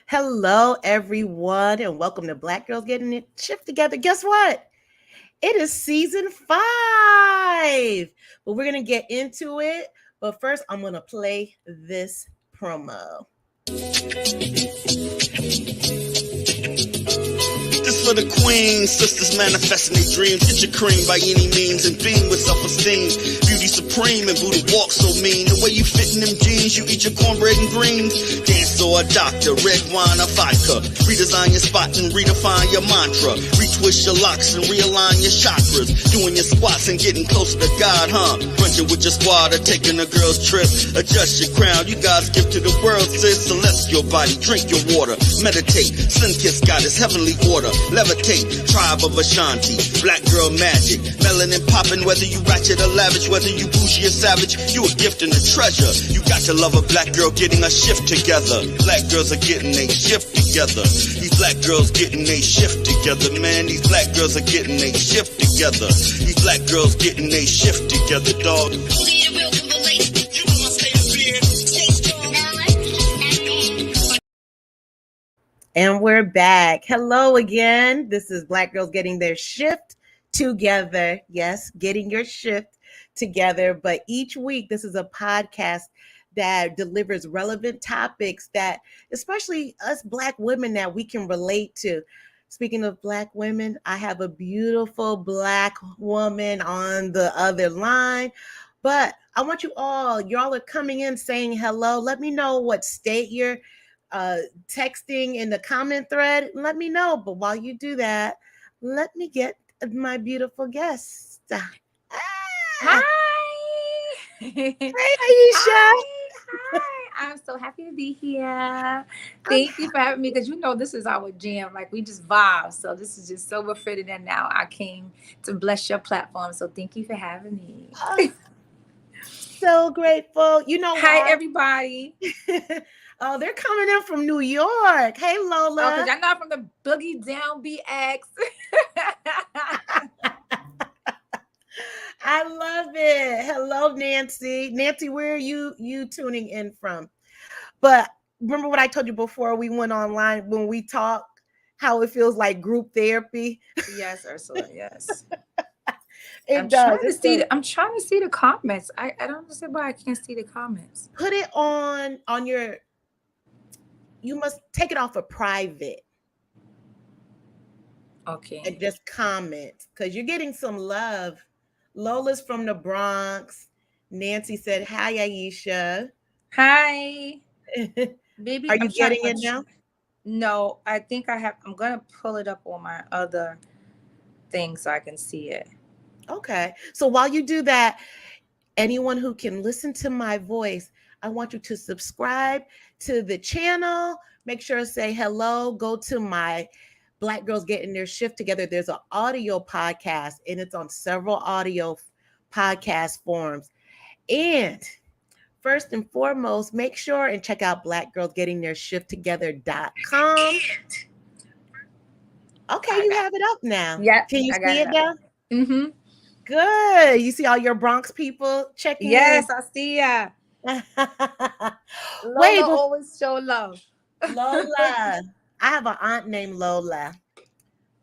Hello, everyone, and welcome to Black Girls Getting It Shift Together. Guess what? It is season 5. But we're going to get into it. But first, I'm going to play this promo. This for the queens, sisters manifesting their dreams. Get your cream by any means and beam with self-esteem. Beauty supreme and booty walk so mean. The way you fit in them jeans, you eat your cornbread and greens. Dance or a doctor, red wine or vodka. Redesign your spot and redefine your mantra. Retwist your locks and realign your chakras. Doing your squats and getting closer to God, huh? Brunching with your squad or taking a girl's trip. Adjust your crown, you God's gift to the world, sis. Celestial body, drink your water. Meditate, sun-kissed goddess, heavenly order. Levitate, tribe of Ashanti, black girl magic, melanin popping, whether you ratchet or lavish, whether you bougie or savage, you a gift and a treasure. You got to love a black girl getting a shift together. Black girls are getting a shift together. These black girls getting a shift together, man. These black girls are getting a shift together. These black girls getting a shift together, dog. And we're back. Hello again. This is Black Girls Getting Their Shift Together. Yes, getting your shift together. But each week, this is a podcast that delivers relevant topics that, especially us Black women, that we can relate to. Speaking of Black women, I have a beautiful Black woman on the other line. But I want y'all are coming in saying hello. Let me know what state you're texting in the comment thread. Let me know. But while you do that, let me get my beautiful guest. Hi. Hey, Aisha. Hi. I'm so happy to be here. Thank you for having me, because this is our jam. Like, we just vibe. So this is just so befitting. And now I came to bless your platform. So thank you for having me. So grateful. You know Hi, what? everybody. Oh, they're coming in from New York. Hey, Lola. Oh, because y'all know I'm from the Boogie Down BX. I love it. Hello, Nancy. Nancy, where are you tuning in from? But remember what I told you before we went online when we talked, how it feels like group therapy? Yes, Ursula, yes. I'm trying to see the comments. I don't understand why I can't see the comments. Put it on your, you must take it off of private. Okay. And just comment, because you're getting some love. Lola's from the Bronx. Nancy said, hi, Aisha. Hi. Baby, Are you getting it now? No, I think I have. I'm going to pull it up on my other thing so I can see it. Okay. So while you do that, anyone who can listen to my voice, I want you to subscribe to the channel. Make sure to say hello. Go to my Black Girls Getting Their Shift Together. There's an audio podcast, and it's on several audio podcast forms. And first and foremost, make sure and check out blackgirlsgettingtheirshifttogether.com. Okay, you have it up now. Yeah. Can you see it now? Mm-hmm. Good. You see all your Bronx people checking Yes, in? I see ya. Wait, Lola always show love. Lola. I have an aunt named Lola,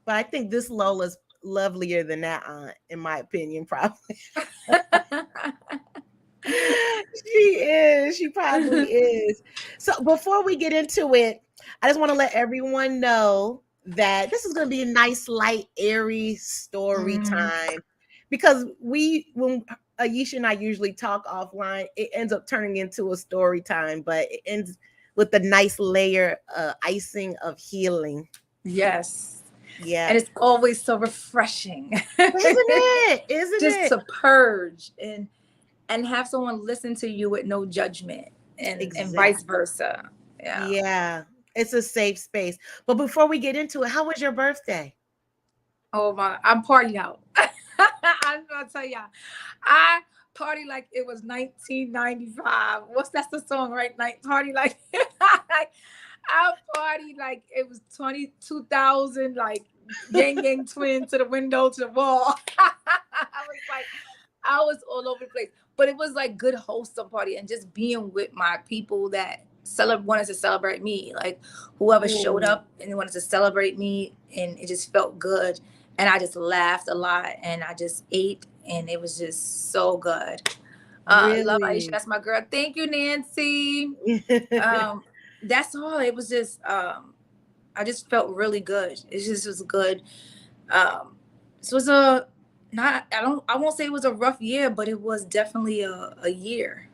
but I think this Lola's lovelier than that aunt, in my opinion, probably. She is. She probably is. So before we get into it, I just want to let everyone know that this is going to be a nice, light, airy story time, because when Aisha and I usually talk offline, it ends up turning into a story time, but it ends with a nice layer icing of healing. Yes. Yeah. And it's always so refreshing. Isn't it? Just to purge and have someone listen to you with no judgment, and vice versa. Yeah. Yeah. It's a safe space. But before we get into it, how was your birthday? Oh my, I'm party out. I'm gonna tell y'all. I party like it was 1995. That's the song, right? Party like I party like it was 2000, like Yang Twin to the window to the wall. I was all over the place. But it was like good wholesome party, and just being with my people that wanted to celebrate me. Like whoever showed Ooh, up and wanted to celebrate me, and it just felt good. And I just laughed a lot, and I just ate, and it was just so good. Love Aisha, really? that's my girl. Thank you, Nancy. Um, that's all. It was just I just felt really good. It just was good. This was a not I won't say it was a rough year, but it was definitely a year.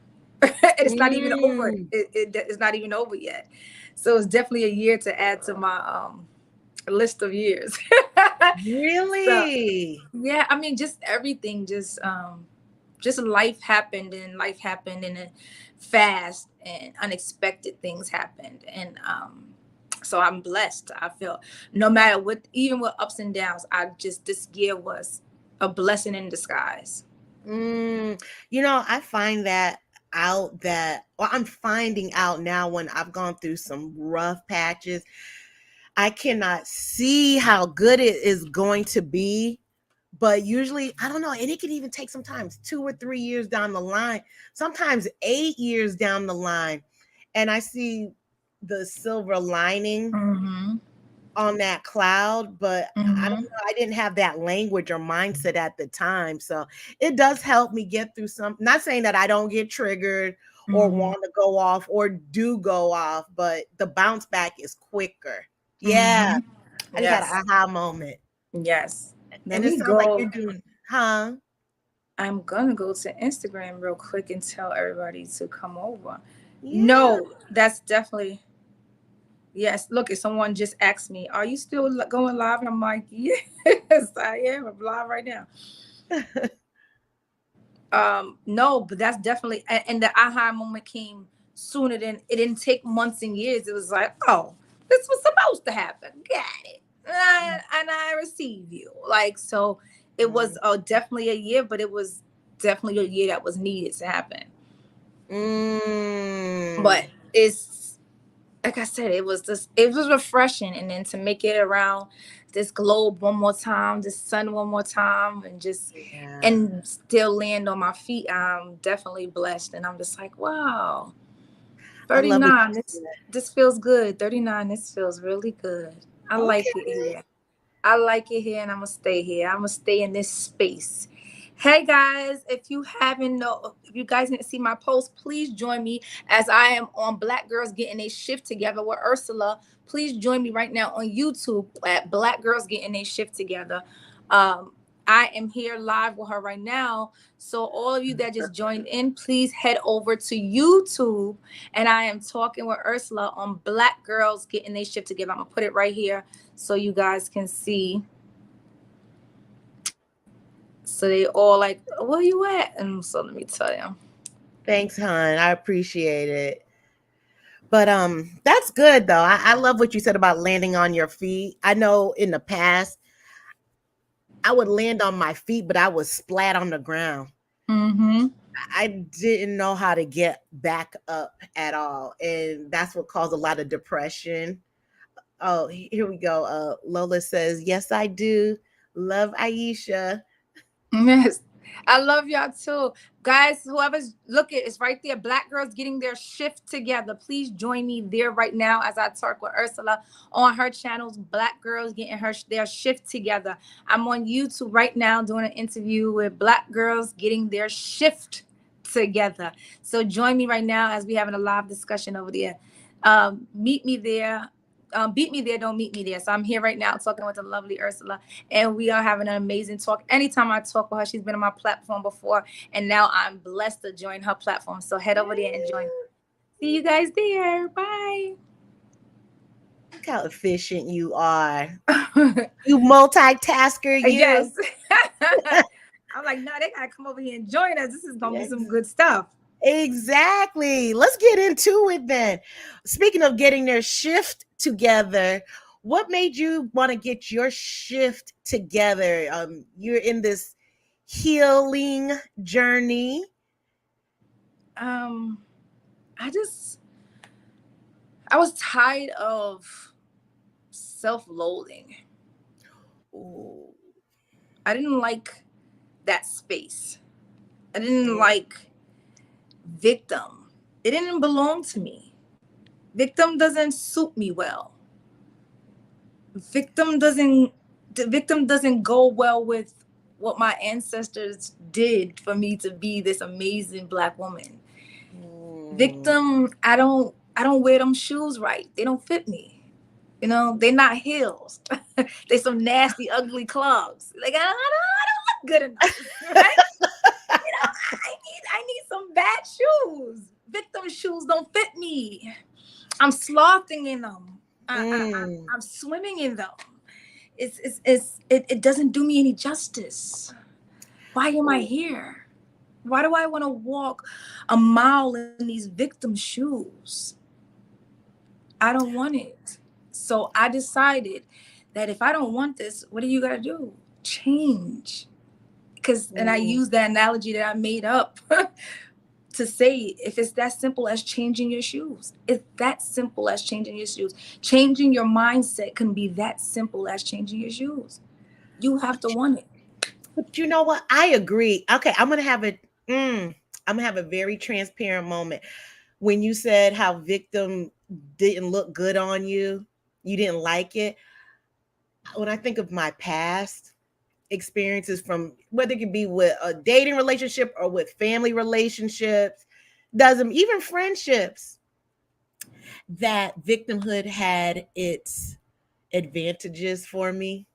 It's not even over. Mm, It's not even over yet. So it's definitely a year to add to my list of years. So really? yeah, I mean, just everything, just life happened and fast and unexpected things happened, and so I'm blessed. I feel no matter what, even with ups and downs, I just this year was a blessing in disguise. Mm, I find that out that, or I'm finding out now when I've gone through some rough patches, I cannot see how good it is going to be. But usually, I don't know, and it can even take sometimes 2 or 3 years down the line, sometimes 8 years down the line. And I see the silver lining Mm-hmm. on that cloud, but I don't Mm-hmm. know, I didn't have that language or mindset at the time. So it does help me get through some, not saying that I don't get triggered or Mm-hmm. want to go off or do go off, but the bounce back is quicker. Yeah. Mm-hmm. I just had an Yes. aha moment. Yes. Let And it me sounds like you're go. doing, huh? I'm gonna go to Instagram real quick and tell everybody to come over. Yeah. No, that's definitely yes. Look, if someone just asked me, "Are you still going live?" And I'm like, "Yes, I am. I'm live right now." No, but that's definitely and the aha moment came sooner than it didn't take months and years. It was like, oh, this was supposed to happen. Got it. And I receive you. Like so it was definitely a year, but it was definitely a year that was needed to happen. But Mm. it's like I said, it was refreshing, and then to make it around this globe one more time, this sun one more time, and just Yeah. and still land on my feet. I'm definitely blessed, and I'm just like, wow, I love what 39. you This feels good. 39. This feels really good. I said. like it Okay. here. I like it here, and I'm gonna stay here. I'm gonna stay in this space. Hey guys, if you guys didn't see my post, please join me as I am on Black Girls Getting a Shift Together with Ursula. Please join me right now on YouTube at Black Girls Getting a Shift Together. Um, I am here live with her right now. So all of you that just joined in, please head over to YouTube, and I am talking with Ursula on Black Girls Getting a Shift Together. I'm gonna put it right here so you guys can see. So they all like, where you at? And so let me tell you. Thanks, hon. I appreciate it. But that's good though. I love what you said about landing on your feet. I know in the past I would land on my feet, but I was splat on the ground. Mm-hmm. I didn't know how to get back up at all. And that's what caused a lot of depression. Oh, here we go. Lola says, yes, I do. Love Aisha. Yes. I love y'all too. Guys, whoever's looking, it's right there. Black girls getting their shift together. Please join me there right now as I talk with Ursula on her channels. Black girls getting their shift together. I'm on YouTube right now doing an interview with Black girls getting their shift together. So join me right now as we having a live discussion over there. Meet me there. Beat me there, don't meet me there. So I'm here right now talking with the lovely Ursula, and we are having an amazing talk. Anytime I talk with her, she's been on my platform before, and now I'm blessed to join her platform. So head over there and join. See you guys there. Bye. Look how efficient you are. You multitasker, you. Yes. I'm like, no, they gotta come over here and join us. This is gonna be some Ex- good stuff. Exactly. Let's get into it then. Speaking of getting their shift together, what made you want to get your shift together? You're in this healing journey. Um, I just I was tired of self-loathing. Ooh, I didn't like that space. I didn't mm, like victim. It didn't belong to me. Victim doesn't suit me well. Victim doesn't the victim doesn't go well with what my ancestors did for me to be this amazing black woman. Mm. Victim, I don't wear them shoes right. They don't fit me. You know, they're not heels. They some nasty, ugly clogs. Like I don't look good enough, right? You know, I need some bad shoes. Victim shoes don't fit me. I'm slothing in them. Mm. I'm swimming in them. It doesn't do me any justice. Why am I here? Why do I want to walk a mile in these victim shoes? I don't want it. So I decided that if I don't want this, what do you gotta do? Change. And I Mm. use that analogy that I made up to say, if it's that simple as changing your shoes, it's that simple as changing your shoes. Changing your mindset can be that simple as changing your shoes. You have to want it. But you know what? I agree. Okay, I'm gonna have a very transparent moment. When you said how victim didn't look good on you, you didn't like it. When I think of my past experiences, from whether it could be with a dating relationship or with family relationships, doesn't even friendships, that victimhood had its advantages for me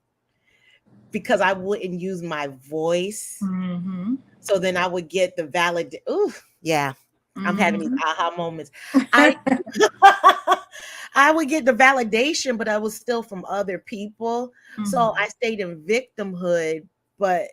because I wouldn't use my voice. Mm-hmm. So then I would get the valid. Ooh, yeah, I'm having these Mm-hmm. aha moments. I I would get the validation, but I was still from other people. So Mm-hmm. I stayed in victimhood, but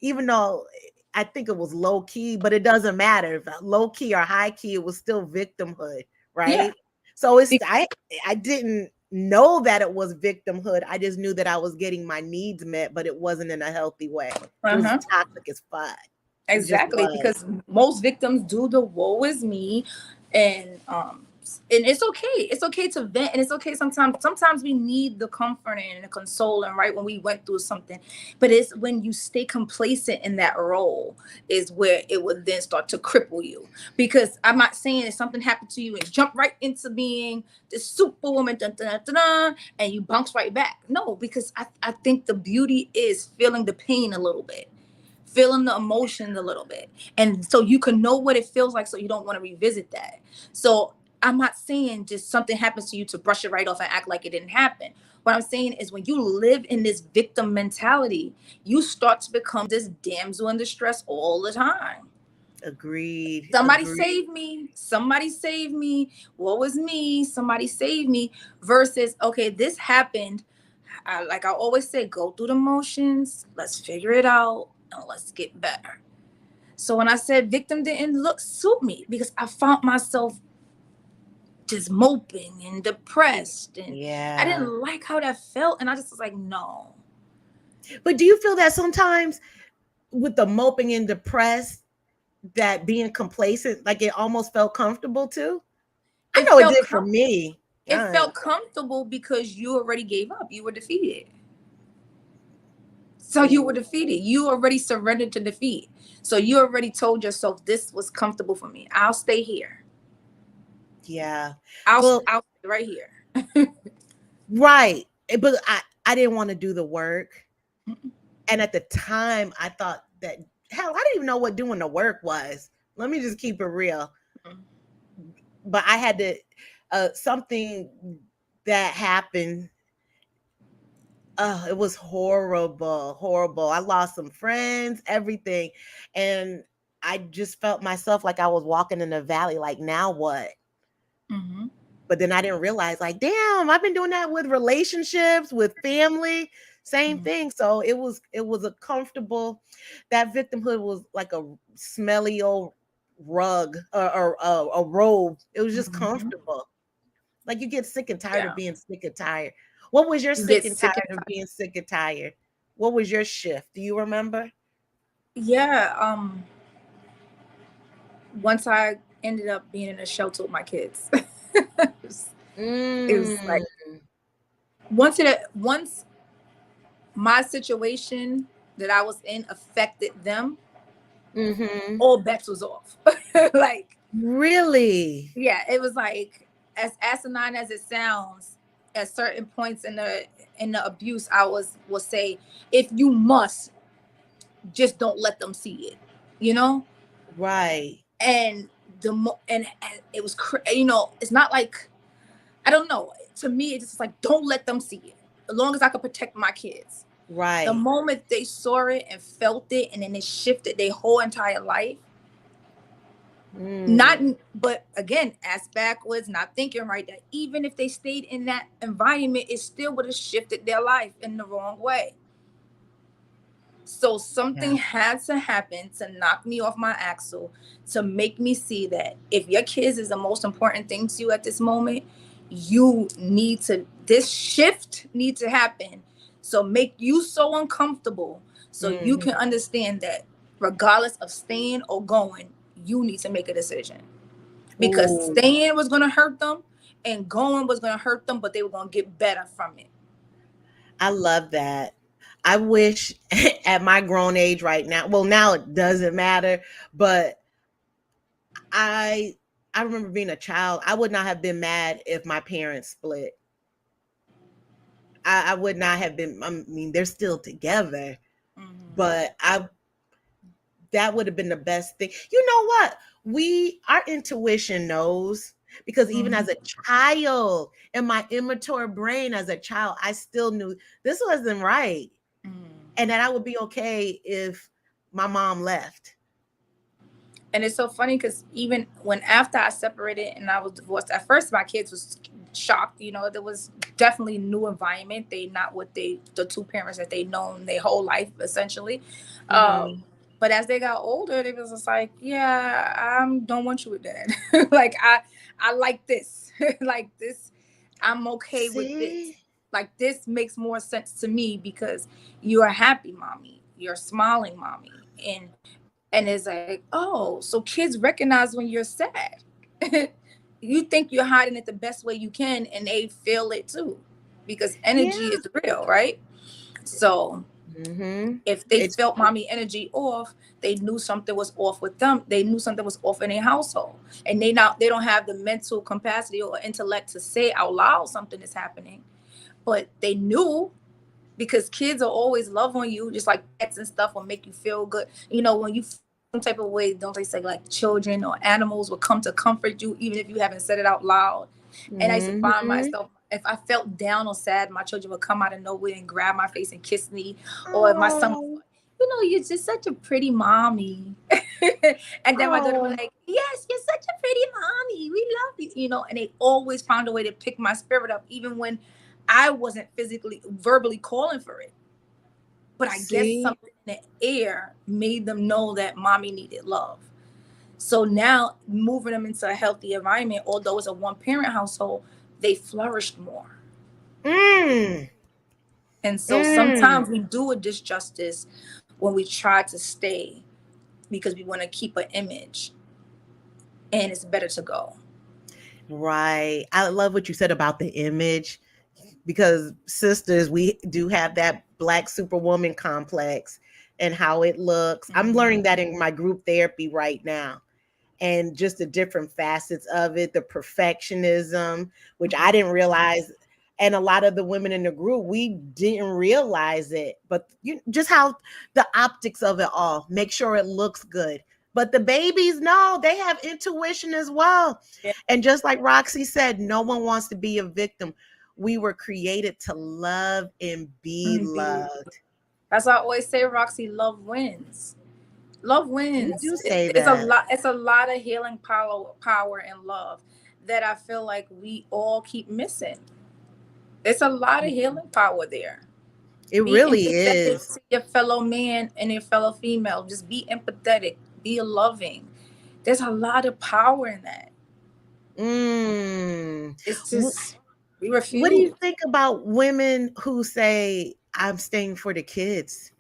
even though I think it was low key, but it doesn't matter if low key or high key, it was still victimhood, Yeah. right? So I didn't know that it was victimhood. I just knew that I was getting my needs met, but it wasn't in a healthy way. It was Uh-huh. toxic as fuck. It just Exactly, was. because most victims do the woe is me, and it's okay. It's okay to vent, and it's okay sometimes we need the comforting and the consoling, right, when we went through something. But it's when you stay complacent in that role is where it would then start to cripple you. Because I'm not saying if something happened to you and jump right into being this superwoman, dun, dun, dun, dun, dun, and you bounce right back. No, because I think the beauty is feeling the pain a little bit, feeling the emotions a little bit, and so you can know what it feels like, so you don't want to revisit that. So I'm not saying just something happens to you to brush it right off and act like it didn't happen. What I'm saying is when you live in this victim mentality, you start to become this damsel in distress all the time. Agreed. Somebody Agreed. save me, somebody save me, what was me, somebody save me, versus okay, this happened. Like I always say, go through the motions, let's figure it out, and let's get better. So when I said victim didn't look suit me, because I found myself just moping and depressed, and I Yeah. didn't like how that felt, and I just was like, no. But do you feel that sometimes with the moping and depressed, that being complacent, like it almost felt comfortable too? I It know it felt did for com- me. it Yeah. felt comfortable because you already gave up. You were defeated. So you were Mm, defeated. You already surrendered to defeat. So you already told yourself this was comfortable for me. I'll stay here. yeah. I'll Well, I'll stay right here. right. But I didn't want to do the work. And at the time, I thought that hell, I didn't even know what doing the work was. Let me just keep it real. But I had to something that happened. Oh, it was horrible, horrible. I lost some friends, everything. And I just felt myself like I was walking in a valley, like, now what? Mm-hmm. But then I didn't realize, like, damn, I've been doing that with relationships, with family, same Mm-hmm. thing. So it was a comfortable, that victimhood was like a smelly old rug or a robe. It was just Mm-hmm. comfortable. Like you get sick and tired of Yeah. being sick and tired. What was your You sick get and sick and tired of tired. being sick and tired? What was your shift? Do you remember? Yeah. Once I ended up being in a shelter with my kids. It was Mm. like once my situation that I was in affected them, Mm-hmm. all bets was off. Like, Really? yeah, it was like as asinine as it sounds, at certain points in the abuse, I will say, if you must, just don't let them see it, you know. Right. And and it was it's not like, I don't know, to me it's just like, don't let them see it, as long as I could protect my kids. The Right. moment they saw it and felt it, and then it shifted their whole entire life. Not, Mm. but again, ass backwards, not thinking right, that even if they stayed in that environment, it still would have shifted their life in the wrong way. So Yeah. something had to happen to knock me off my axle, to make me see that if your kids is the most important thing to you at this moment, this shift needs to happen. So make you so uncomfortable, so you Hmm. can understand that regardless of staying or going, you need to make a decision. Because Ooh, staying was going to hurt them and going was going to hurt them, but they were going to get better from it. I love that. I wish at my grown age right now, well, now it doesn't matter, but I I remember being a child. I would not have been mad if my parents split. I would not have been. I mean, they're still together, Mm-hmm. but I that would have been the best thing. You know what? Our intuition knows, because even Mm-hmm. as a child, in my immature brain as a child, I still knew this wasn't right, Mm-hmm. and that I would be okay if my mom left. And it's so funny because even when after I separated and I was divorced, at first my kids was shocked. There was definitely new environment. They not what the two parents that they known their whole life essentially. Hmm. But as they got older, they was just like, yeah, I don't want you with that. Like I like this, like this. I'm okay with this. See? Like this makes more sense to me because you're a happy mommy, you're a smiling mommy, and it's like, oh, so kids recognize when you're sad. You think you're hiding it the best way you can, and they feel it too, because energy Yeah. is real, right? So Hmm. if they It's felt mommy energy off, they knew something was off with them. They knew something was off in their household, and they don't have the mental capacity or intellect to say out loud something is happening, but they knew, because kids will always love on you, just like pets and stuff will make you feel good. When you feel some type of way, don't they say like children or animals will come to comfort you, even if you haven't said it out loud. And I used to find hmm. myself, if I felt down or sad, my children would come out of nowhere and grab my face and kiss me. Or if my son, Oh, you're just such a pretty mommy. And then my daughter was oh, like, yes, you're such a pretty mommy. We love you. And they always found a way to pick my spirit up, even when I wasn't physically, verbally calling for it. But I guess see? something in the air made them know that mommy needed love. So now moving them into a healthy environment, although it's a one parent household, they flourished more. Mm, And so mm. sometimes we do a disjustice when we try to stay because we want to keep an image, and it's better to go. Right. I love what you said about the image, because sisters, we do have that black superwoman complex and how it looks. I'm learning Mm-hmm. that in my group therapy right now, and just the different facets of it, the perfectionism, which I didn't realize. And a lot of the women in the group, we didn't realize it, but just how the optics of it all, make sure it looks good. But the babies, no, they have intuition as well. Yeah. And just like Roxy said, no one wants to be a victim. We were created to love and be Be- loved. That's why I always say, Roxy, love wins. Love You wins. do say It's a that. lot. It's a lot of healing power and love that I feel like we all keep missing. It's a lot of healing power there. It Be really empathetic is. to your fellow man and your fellow female. Just be empathetic. Be loving. There's a lot of power in that. Mm. It's Wh- just we What do you refuse. think about women who say, I'm staying for the kids?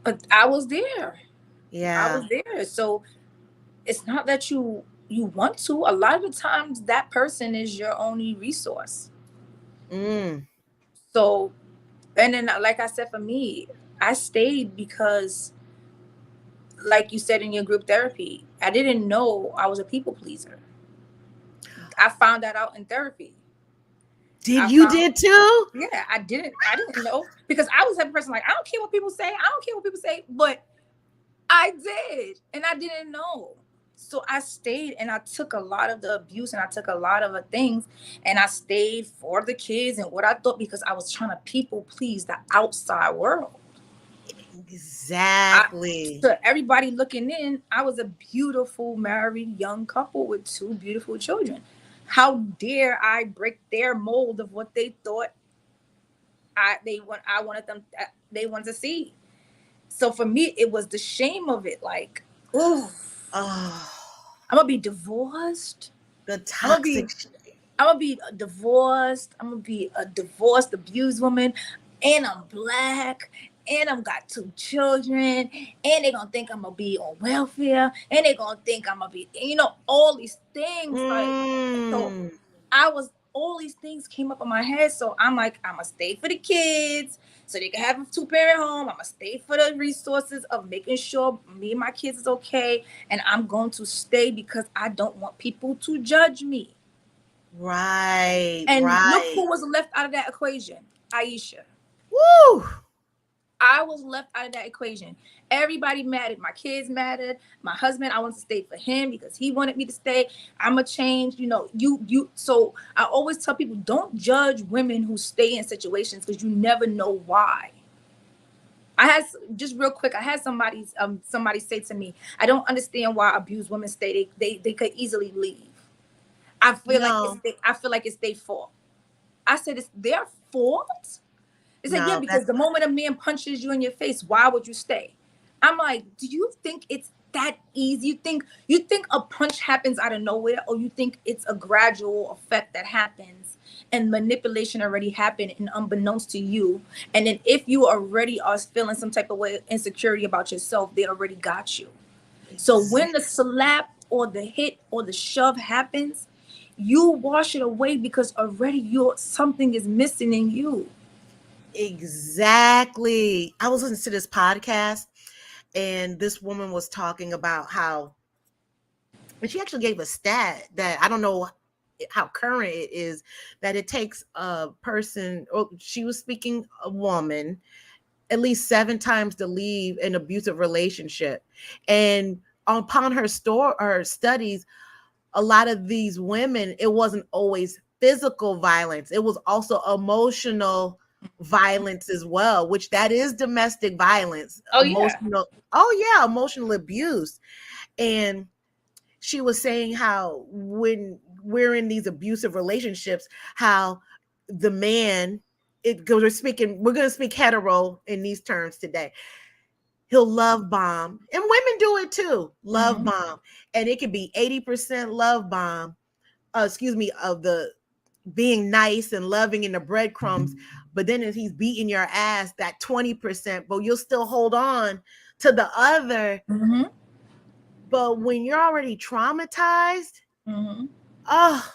But I was there. I Yeah. was there. So it's not that you want to. A lot of the times that person is your only resource. Mm. So, and then like I said, for me, I stayed because, like you said in your group therapy, I didn't know I was a people pleaser. I found that out in therapy. Did I you found, did too? yeah, I didn't know, because I was that person like, I don't care what people say. I don't care what people say. But I did, and I didn't know. So I stayed, and I took a lot of the abuse, and I took a lot of the things, and I stayed for the kids and what I thought, because I was trying to people please the outside world. I, Exactly. to everybody looking in, I was a beautiful married young couple with two beautiful children. How dare I break their mold of what they thought I wanted them, they wanted to see. So for me, it was the shame of it. Like, oh, Oh, I'm gonna be divorced. the I'm gonna toxic. be I'm gonna be divorced. I'm gonna be a divorced, abused woman, and I'm black, and I'm got two children, and they gonna think I'm gonna be on welfare, and they gonna think I'm gonna be, all these things. Like, so Mm, I was, all these things came up in my head. So I'm like, I'm gonna stay for the kids so they can have a 2-parent home. I'm gonna stay for the resources of making sure me and my kids is okay, and I'm going to stay because I don't want people to judge me. right, And look right. who was left out of that equation. Aisha. Woo! I was left out of that equation. Everybody mattered. My kids mattered. My husband, I wanted to stay for him because he wanted me to stay. I'm a change, you. So I always tell people, don't judge women who stay in situations, because you never know why. I had, just real quick, I had somebody say to me, I don't understand why abused women stay. They could easily leave. No, I feel like it's their fault. I said, it's their fault? They said, yeah, no, because that's the moment a man punches you in your face, why would you stay? I'm like, do you think it's that easy? You think a punch happens out of nowhere, or you think it's a gradual effect that happens, and manipulation already happened and unbeknownst to you? And then if you already are feeling some type of way, insecurity about yourself, they already got you. So when the exactly. slap or the hit or the shove happens, you wash it away, because already something is missing in you. Exactly. I was listening to this podcast, and this woman was talking about how, and she actually gave a stat that I don't know how current it is, that it takes a person, or she was speaking a woman, at least 7 times to leave an abusive relationship. And upon her studies, a lot of these women, it wasn't always physical violence, it was also emotional violence as well, which that is domestic violence, Oh yeah. emotional, oh yeah, emotional abuse. And she was saying how when we're in these abusive relationships, how the man, it goes, we're going to speak hetero in these terms today, he'll love bomb, and women do it too, love Mm-hmm. bomb, and it could be 80% love bomb, excuse me, of the being nice and loving and the breadcrumbs, but then as he's beating your ass, that 20%, but you'll still hold on to the other. Mm-hmm. But when you're already traumatized, Mm-hmm. oh,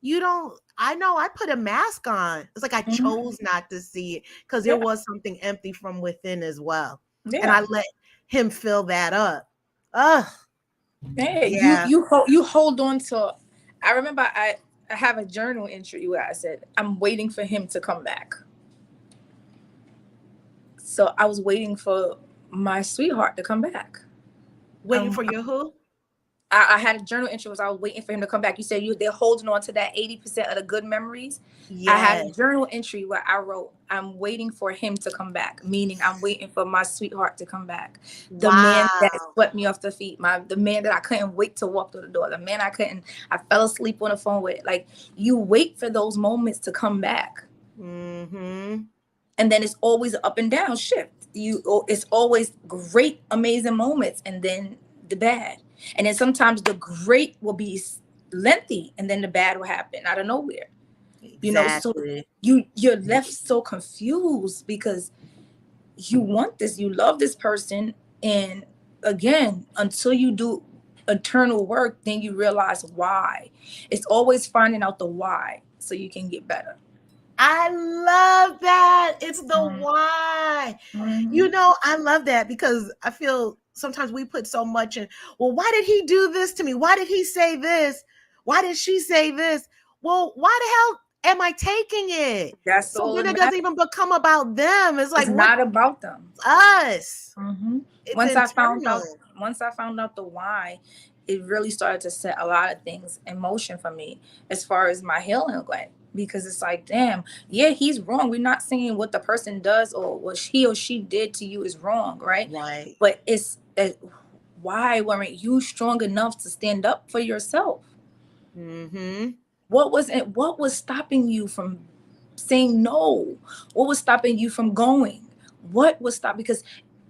you don't, I know I put a mask on. It's like I Mm-hmm. chose not to see it because there Yeah. was something empty from within as well. And Yeah. I let him fill that up. Oh, Yeah. You yeah. you hold you hold on to. I remember I have a journal entry where I said, I'm waiting for him to come back. So I was waiting for my sweetheart to come back. Waiting for your who? I had a journal entry was I was waiting for him to come back. You said they're holding on to that 80% of the good memories. I had a Yes. journal entry where I wrote, I'm waiting for him to come back, meaning I'm waiting for my sweetheart to come back. The man that Wow. swept me off the feet, the man that I couldn't wait to walk through the door, the man I fell asleep on the phone with. Like, you wait for those moments to come back. Mm-hmm. And then it's always an up and down shift. It's always great, amazing moments, and then the bad. And then sometimes the great will be lengthy, and then the bad will happen out of nowhere. So Exactly. you're left so confused, because you want this, you love this person, and again, until you do eternal work, then you realize why. It's always finding out the why so you can get better. I love that. It's the why. Mm-hmm. I love that because I feel sometimes we put so much in, well, why did he do this to me? Why did he say this? Why did she say this? Well, why the hell am I taking it? That's So all then it it doesn't matters. even become about them. It's like, It's what not about them. us? Mm-hmm. It's Once I found out, internal. once I found out the why, it really started to set a lot of things in motion for me as far as my healing went. Because it's like, damn, yeah, he's wrong. We're not saying what the person does or what he or she did to you is wrong, right? Right. But why weren't you strong enough to stand up for yourself? Mm-hmm. What was it? What was stopping you from saying no? What was stopping you from going? What was stop? Because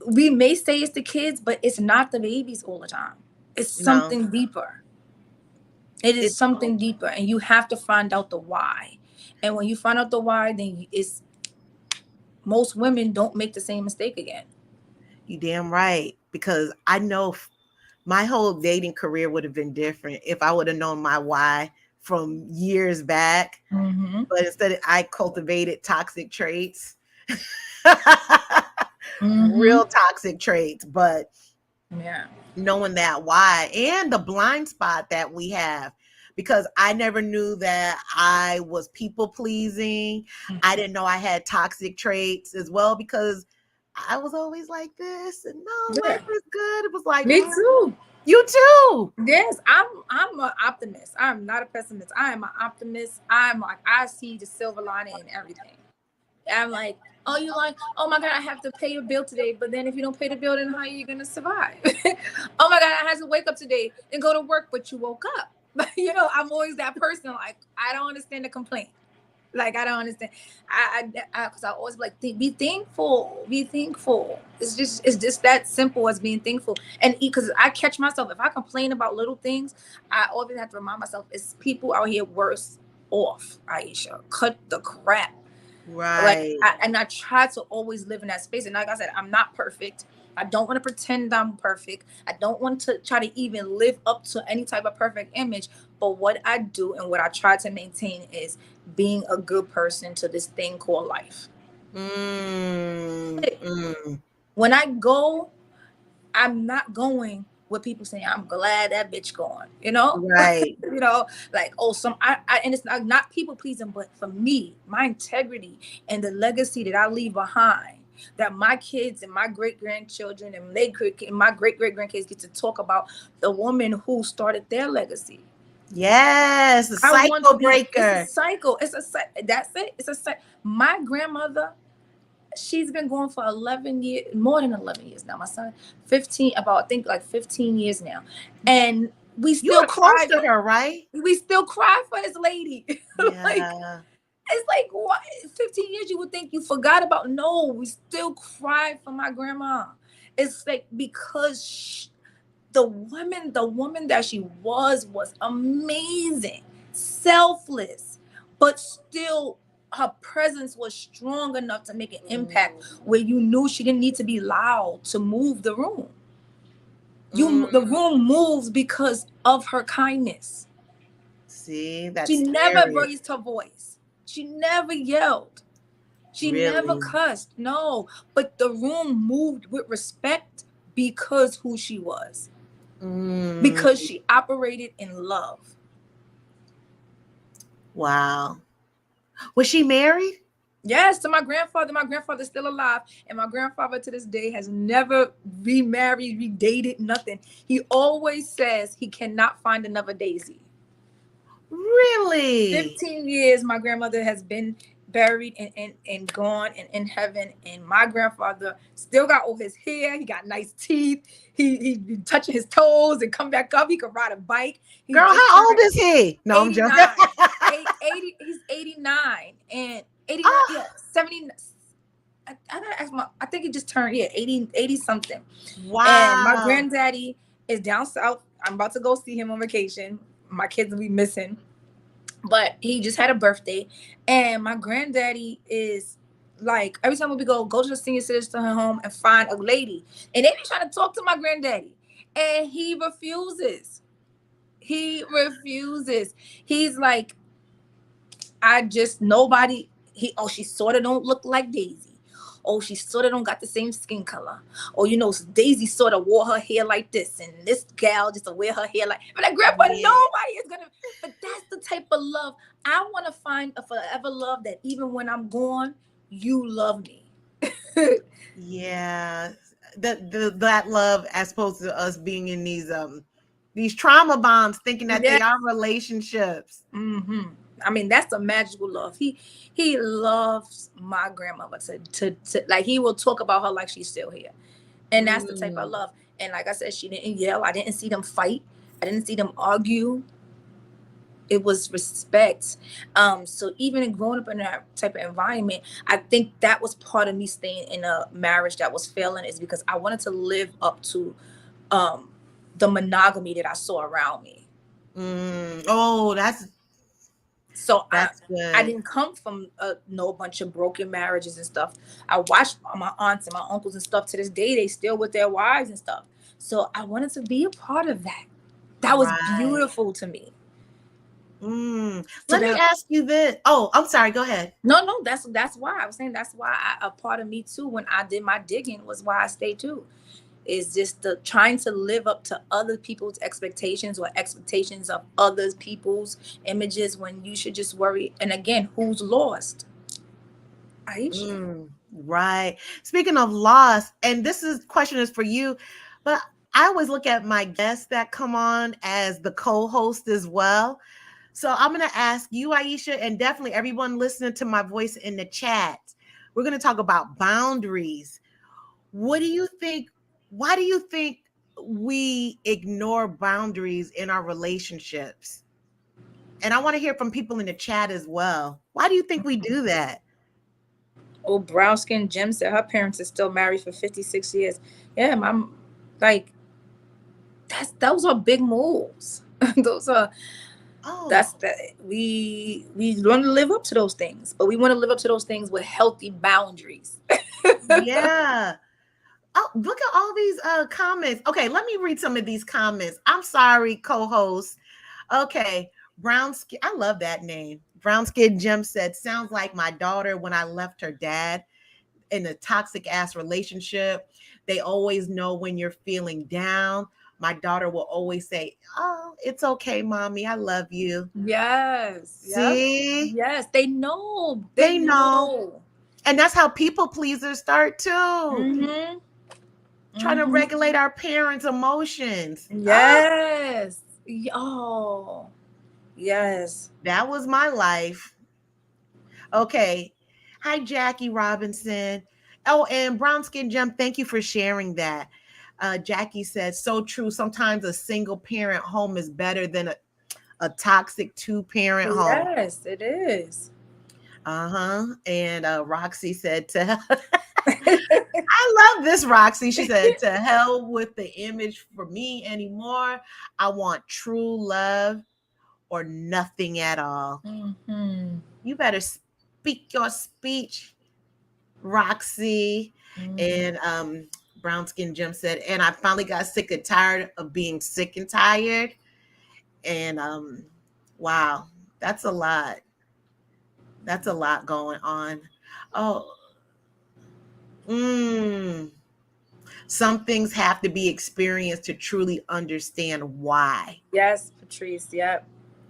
we may say it's the kids, but it's not the babies all the time. It's No. something deeper. It is It something deeper, and you have to find out the why. And when you find out the why, then it's most women don't make the same mistake again. You damn right. Because I know my whole dating career would have been different if I would have known my why from years back. Mm-hmm. But instead, I cultivated toxic traits, Mm-hmm. real toxic traits. But Yeah. knowing that why and the blind spot that we have, because I never knew that I was people pleasing. I didn't know I had toxic traits as well because I was always like this and no, life Yeah. is good. It was like, Me too. you too. Yes, I'm an optimist. I'm not a pessimist. I am an optimist. I'm like I see the silver lining in everything. I'm like, oh, you like, oh my God, I have to pay your bill today. But then if you don't pay the bill, then how are you gonna survive? Oh my God, I had to wake up today and go to work, but you woke up. You know, I'm always that person. Like, I don't understand the complaint. Like, I don't understand. Because I always like be thankful, be thankful. It's just that simple as being thankful. And because I catch myself if I complain about little things, I always have to remind myself it's people out here worse off. Aisha, cut the crap. Like Right. and I try to always live in that space. And like I said, I'm not perfect. I don't want to pretend I'm perfect. I don't want to try to even live up to any type of perfect image. But what I do and what I try to maintain is being a good person to this thing called life. Mm, mm. When I go, I'm not going with people saying I'm glad that bitch gone. You know, Right. you know, like oh and it's not people pleasing, but for me, my integrity and the legacy that I leave behind. That my kids and my great grandchildren and my great great grandkids get to talk about the woman who started their legacy. Yes, the I want cycle it's a breaker. cycle. That's it. It's a cycle. My grandmother, she's been going for 11 years, more than 11 years now. My son, 15, about I think like 15 years now. And we You still are close cry to for her, right? we still cry for this lady. Like Yeah. it's like what 15 years you would think you forgot about. No, we still cry for my grandma. It's like because the woman that she was amazing, selfless, but still her presence was strong enough to make an impact where you knew she didn't need to be loud to move the room. Mm, The room moves because of her kindness. see, She that's never scary. raised her voice. She never yelled. She never Really. cussed. No, but the room moved with respect because who she was, Mm, because she operated in love. wow. Was she married? Yes, to my grandfather. My grandfather's still alive, and my grandfather to this day has never remarried, redated, nothing. He always says he cannot find another Daisy. Really? 15 years my grandmother has been buried and gone and in heaven, and my grandfather still got all his hair. He got nice teeth. He be touching his toes and come back up. He could ride a bike. He Girl, just how old turned is he? No, I'm joking. 89. 80, he's 89 and 89, Oh, yeah, 70. I gotta ask I think he just turned, yeah, 80 something. And my wow. granddaddy is down south. I'm about to go see him on vacation. My kids will be missing, but he just had a birthday. And my granddaddy is like, every time we go to the senior citizen home and find a lady, and they be trying to talk to my granddaddy, and he refuses. He refuses. He's like, I just nobody. She sort of don't look like Daisy. Oh, she sort of don't got the same skin color. Or, Daisy sort of wore her hair like this, and this gal just to wear her hair like. But like, Grandpa, Yeah. nobody is gonna. But that's the type of love I want to find, a forever love that even when I'm gone, you love me. Yeah. That love as opposed to us being in these trauma bonds thinking that Yeah. they are relationships. hmm I mean, that's a magical love. He loves my grandmother to like, he will talk about her like she's still here. And that's the type of Mm. love. And like I said, she didn't yell. I didn't see them fight. I didn't see them argue. It was respect. So even in growing up in that type of environment, I think that was part of me staying in a marriage that was failing, is because I wanted to live up to um the monogamy that I saw around me. Oh, So that's I good. didn't come from no bunch of broken marriages and stuff. I watched my aunts and my uncles and stuff, to this day they still with their wives and stuff. So I wanted to be a part of that. That was Right. beautiful to me. So Let me that, ask you this. Oh, I'm sorry. Go ahead. no, that's why I was saying, that's why a part of me too, when I did my digging, was why I stayed too. Is just the trying to live up to other people's expectations, or expectations of other people's images, when you should just worry. And again, who's lost? Aisha. Right. Speaking of loss, and this is question is for you, but I always look at my guests that come on as the co-host as well. So I'm going to ask you, Aisha, and definitely everyone listening to my voice in the chat. We're going to talk about boundaries. What do you think? Why do you think we ignore boundaries in our relationships? And I want to hear from people in the chat as well. Why do you think we do that? Oh, brown skin Jim said her parents are still married for 56 years. Yeah, my, like, those are big moves. those are that's Oh, that we want to live up to those things, but we want to live up to those things with healthy boundaries. yeah. Oh, look at all these comments. Okay, let me read some of these comments. I'm sorry, co-host. Okay, brown skin. I love that name. Brown skin Jim said, "Sounds like my daughter when I left her dad in a toxic ass relationship. They always know when you're feeling down. My daughter will always say, 'Oh, it's okay, mommy. I love you.'" Yes. Yep. See, Yes. They know. They they know, know. and that's how people pleasers start too. Mm-hmm. Trying to Mm-hmm. regulate our parents' emotions. Ah, Yes. Oh. Yes. that was my life. Okay. Hi, Jackie Robinson. Oh, and Brown Skin Gem, thank you for sharing that. Jackie says, so true. Sometimes a single parent home is better than a toxic two-parent home. Yes, it is. Uh-huh. And Roxy said to I love this, Roxy. She said, to hell with the image for me anymore. I want true love or nothing at all. Mm-hmm. You better speak your speech, Roxy. Mm-hmm. And Brown Skin Jim said, and I finally got sick and tired of being sick and tired. And wow, that's a lot. That's a lot going on. Oh, mm, some things have to be experienced to truly understand why. Yes, Patrice. Yep.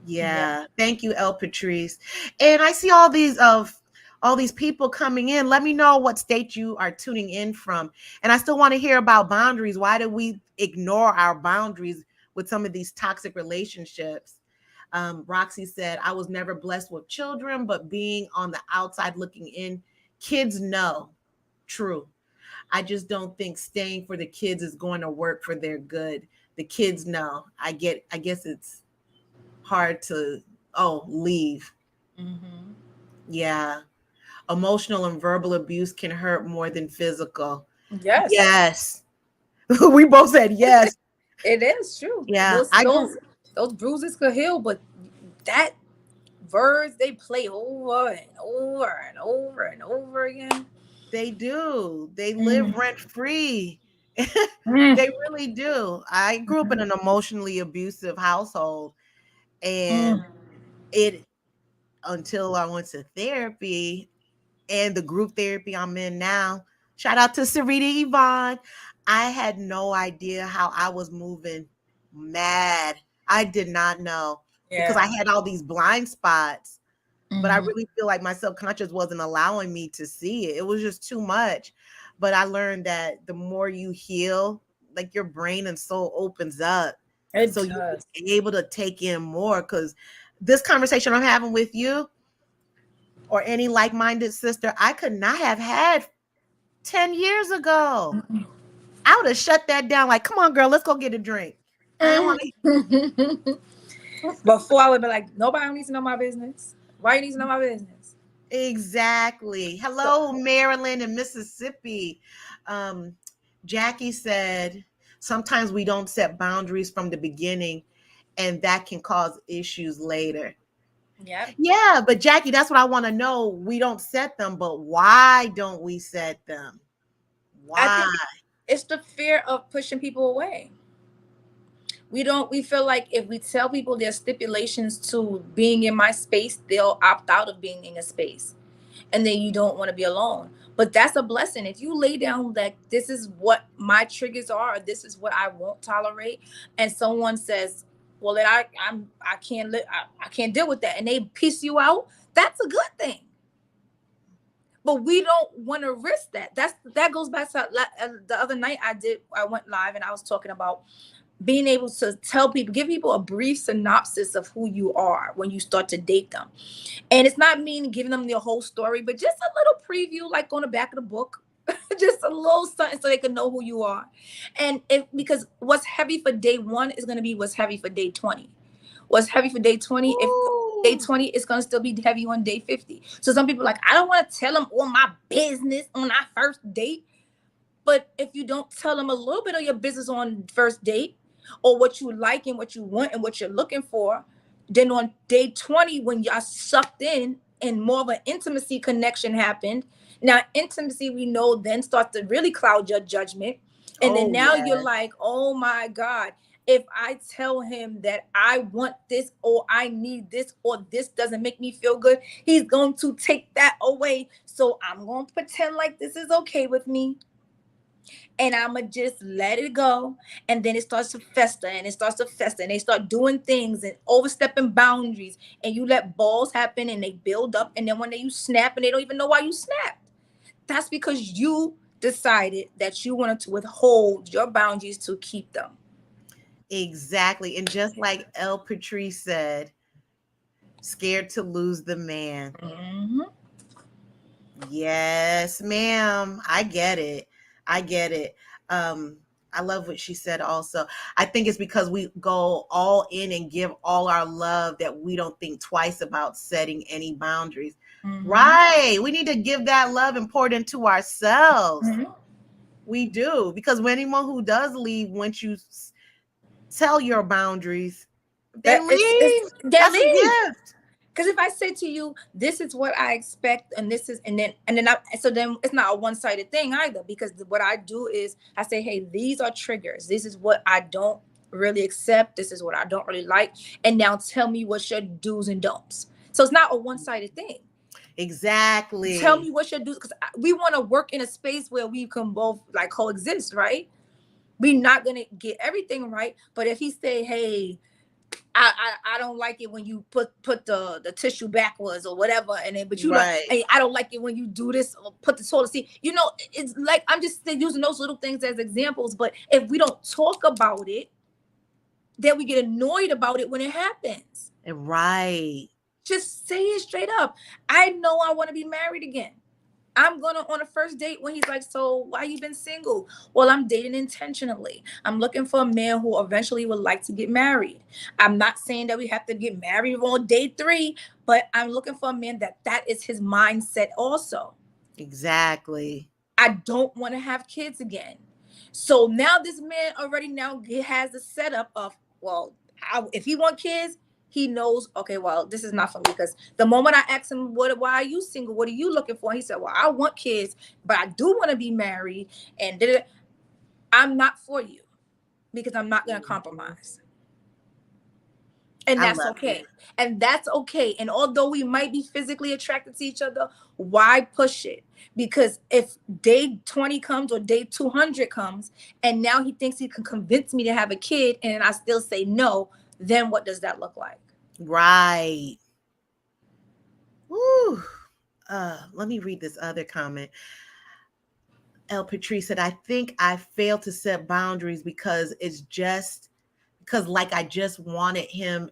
Yep. Yeah. Thank you, El Patrice. And I see all these people coming in. Let me know what state you are tuning in from. And I still want to hear about boundaries. Why do we ignore our boundaries with some of these toxic relationships? Roxy said, I was never blessed with children, but being on the outside looking in, kids know. True. I just don't think staying for the kids is going to work for their good. The kids know. I guess it's hard to leave. Mm-hmm. Yeah. Emotional and verbal abuse can hurt more than physical. Yes, Yes. We both said yes. it is true. Yeah. Those I those grew those bruises could heal, but that words they play over and over and over and over again. they do. They live Mm. rent free. Mm. They really do. I grew up in an emotionally abusive household, and Mm. it until I went to therapy, and the group therapy I'm in now. Shout out to Sarita Yvonne. I had no idea how I was moving mad. I did not know because I Yeah. had all these blind spots, but I Mhm. really feel like my subconscious wasn't allowing me to see it. It was just too much. But I learned that the more you heal, like your brain and soul opens up. It So you're does. able to take in more. Because this conversation I'm having with you or any like minded sister, I could not have had 10 years ago. I would have shut that down like, come on, girl, let's go get a drink. I don't want to. Before I would be like, nobody needs to know my business. Why you need to know my business? Exactly. So Hello, Maryland and Mississippi. Um, Jackie said, sometimes we don't set boundaries from the beginning, and that can cause issues later. yep. Yeah, but Jackie, that's what I want to know. We don't set them, but why don't we set them? I Why? think it's the fear of pushing people away. We feel like if we tell people there's stipulations to being in my space, they'll opt out of being in a space. And then you don't want to be alone. But that's a blessing. If you lay down like this is what my triggers are, or this is what I won't tolerate, and someone says, "Well, then I can't I can't deal with that," and they piss you out, that's a good thing. But we don't want to risk that. That goes back to the other night I went live and I was talking about being able to tell people, give people a brief synopsis of who you are when you start to date them. And it's not mean giving them the whole story, but just a little preview, like on the back of the book, just a little something so they can know who you are. And if because what's heavy for day one is going to be what's heavy for day 20. What's heavy for day 20, if day Ooh. 20 is going to still be heavy on day 50. So some people are like, I don't want to tell them all my business on our first date. But if you don't tell them a little bit of your business on first date, or what you like and what you want and what you're looking for, then on day 20, when y'all sucked in and more of an intimacy connection happened, now intimacy we know then starts to really cloud your judgment. And then Oh, now you're yes. like, oh my God, if I tell him that I want this or I need this or this doesn't make me feel good, he's going to take that away. So I'm going to pretend like this is okay with me and I'ma just let it go. And then it starts to fester and it starts to fester and they start doing things and overstepping boundaries. And you let balls happen and they build up. And then when you snap and they don't even know why you snapped. That's because you decided that you wanted to withhold your boundaries to keep them. Exactly. And just like El Patrice said, scared to lose the man. Mm-hmm. Yes, ma'am. I get it. I get it. Um, I love what she said also. I think it's because we go all in and give all our love that we don't think twice about setting any boundaries. Mm-hmm. Right. We need to give that love and pour it into ourselves. Mm-hmm. We do. Because when anyone who does leave, once you tell your boundaries, if they That it's leave, they that's a leave. gift. Because if I say to you, this is what I expect, and this is, and then so then it's not a one-sided thing either. Because what I do is I say, hey, these are triggers. This is what I don't really accept. This is what I don't really like. And now tell me what's your do's and don'ts. So it's not a one-sided thing. Tell Exactly. me what's your do's, because we want to work in a space where we can both like coexist, right? We're not gonna get everything right, but if he say, hey, I don't like it when you put the tissue backwards or whatever, and then but you like, Right. hey, I don't like it when you do this or put the toilet seat. It's like I'm just using those little things as examples. But if we don't talk about it, then we get annoyed about it when it happens. Right. Just say it straight up. I know I want to be married again. I'm gonna on a first date when he's like, so why you been single? Well, I'm dating intentionally. I'm looking for a man who eventually would like to get married. I'm not saying that we have to get married on day 3, but I'm looking for a man that is his mindset also. Exactly. I don't want to have kids again. So now this man already now has the setup of, well, if he want kids, he knows, okay, well, this is not for me. Because the moment I asked him, why are you single? What are you looking for? He said, well, I want kids, but I do want to be married. And I'm not for you because I'm not going to Mhm. compromise. And I that's love okay. it. And that's okay. And although we might be physically attracted to each other, why push it? Because if day 20 comes or day 200 comes, and now he thinks he can convince me to have a kid, and I still say no, then what does that look like? Right. Woo. Let me read this other comment. El Patrice said, I think I failed to set boundaries because like I just wanted him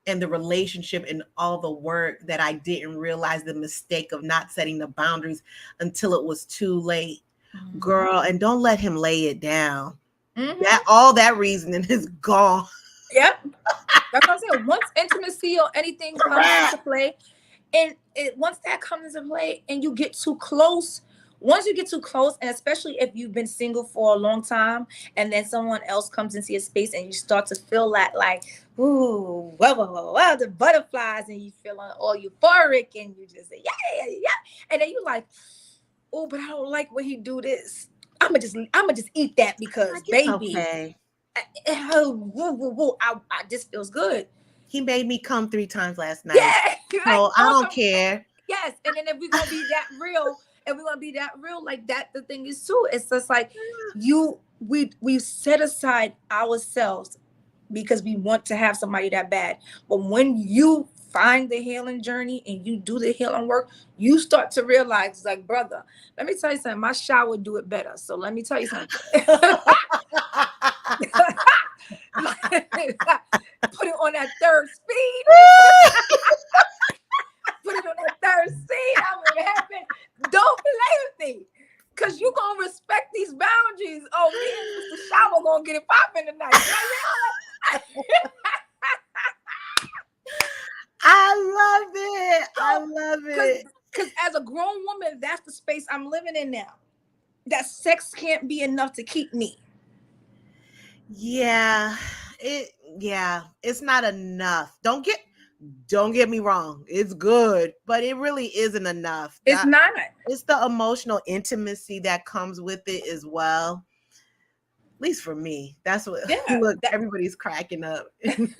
and the relationship and all the work that I didn't realize the mistake of not setting the boundaries until it was too late. Mm-hmm. Girl, and don't let him lay it down. Mm-hmm. That all that reasoning is gone. Yep. That's what I'm saying. Once intimacy or anything comes into play, and once that comes into play and you get too close, once you get too close, and especially if you've been single for a long time, and then someone else comes into your space and you start to feel that like, ooh, well, the butterflies, and you feeling all euphoric, and you just say, yeah. And then you like, oh, but I don't like when he do this. I'ma just eat that because Like, it's baby, okay. this feels good. He made me come 3 times last night. Yeah, like So I on don't some, care. yes. And then if we're gonna be that real, like that, the thing is too, it's just like we set aside ourselves because we want to have somebody that bad. But when you find the healing journey and you do the healing work, you start to realize, it's like, brother, let me tell you something. My shower do it better. So let me tell you something. Put it on that third speed. Put it on that third speed. I'm gonna happen. Don't play with me. Cause you gonna respect these boundaries. Oh, me and Mr. Shower gonna get it popping tonight. I love it. Cause as a grown woman, that's the space I'm living in now. That sex can't be enough to keep me. Yeah, it's not enough. Don't get me wrong. It's good, but it really isn't enough. It's not. It's the emotional intimacy that comes with it as well. At least for me. That's what look, everybody's cracking up. Let me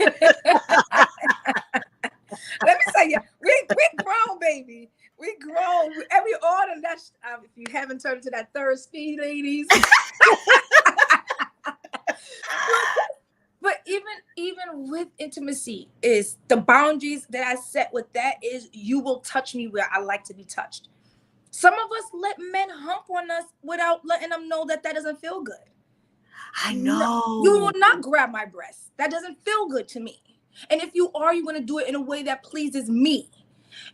tell you, we grown, baby. We grown. Every order that's if you haven't turned to that third speed, ladies. But even with intimacy, is the boundaries that I set with that is you will touch me where I like to be touched. Some of us let men hump on us without letting them know that doesn't feel good. I know. You will not grab my breast. That doesn't feel good to me. And if you are, you're going to do it in a way that pleases me.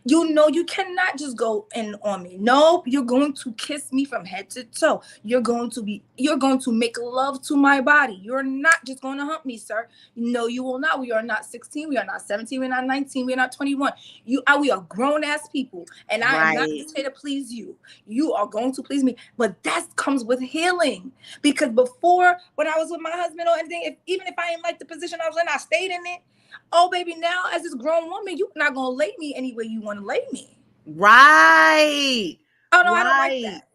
You know, you cannot just go in on me. No, you're going to kiss me from head to toe. You're going to make love to my body. You're not just going to hump me, sir. No, you will not. We are not 16. We are not 17. We're not 19. We're not 21. We are grown ass people. And I am not just here to please you. You are going to please me. But that comes with healing. Because before, when I was with my husband or anything, even if I didn't like the position I was in, I stayed in it. Oh, baby, now as this grown woman, you're not going to lay me any way you want to lay me. Right. Oh, no, I don't like that.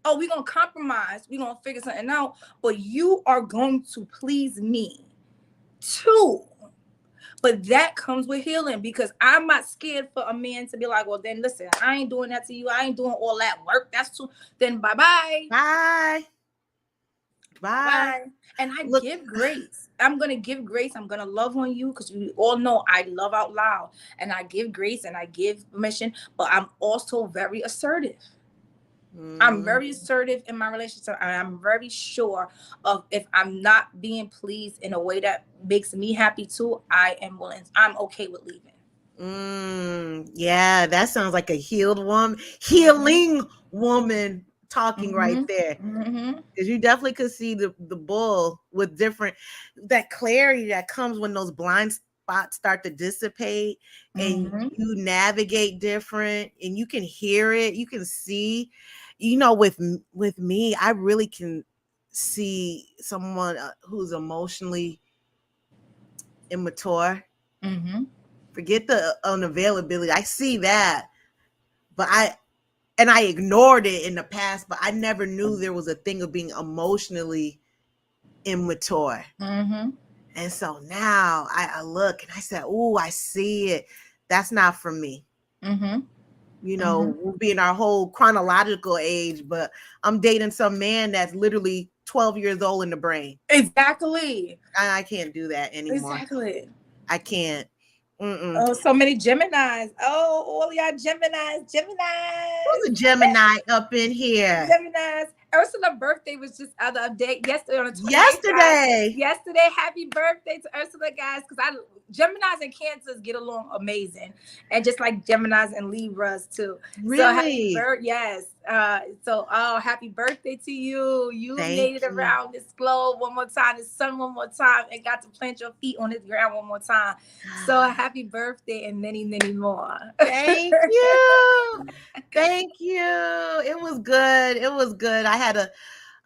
Oh, we're going to compromise. We're going to figure something out. But you are going to please me too. But that comes with healing because I'm not scared for a man to be like, well, then listen, I ain't doing that to you. I ain't doing all that work. That's too. Then bye-bye. Bye. Bye. And I give grace. I'm going to give grace. I'm going to love on you because we all know I love out loud. And I give grace and I give permission. But I'm also very assertive. I'm very assertive in my relationship. And I'm very sure of if I'm not being pleased in a way that makes me happy too, I'm okay with leaving. Yeah, that sounds like a healing woman talking right there. Because you definitely could see the bull with that clarity that comes when those blind spots start to dissipate and you navigate different and you can hear it, you can see, with me, I really can see someone who's emotionally immature. Forget the unavailability. I see that, but I ignored it in the past, but I never knew there was a thing of being emotionally immature. And so now I look and I said, oh, I see it. That's not for me. Mm-hmm. You Mm-hmm. know, we'll be in our whole chronological age, but I'm dating some man that's literally 12 years old in the brain. Exactly. I can't do that anymore. Exactly. I can't. Mm-mm. Oh, so many Geminis. Oh, all y'all Geminis. Geminis. Who's a Gemini up in here? Geminis. Ursula's birthday was just the other day, yesterday on the 28th, guys. Yesterday. Yesterday, happy birthday to Ursula, guys. Because Geminis and Cancers get along amazing, and just like Geminis and Libras too. So happy Really? yes. Happy birthday to you. You Thank made it you. around this globe one more time, the sun one more time, and got to plant your feet on this ground one more time. So happy birthday and many, many more. Thank you. Thank you. It was good. It was good. I had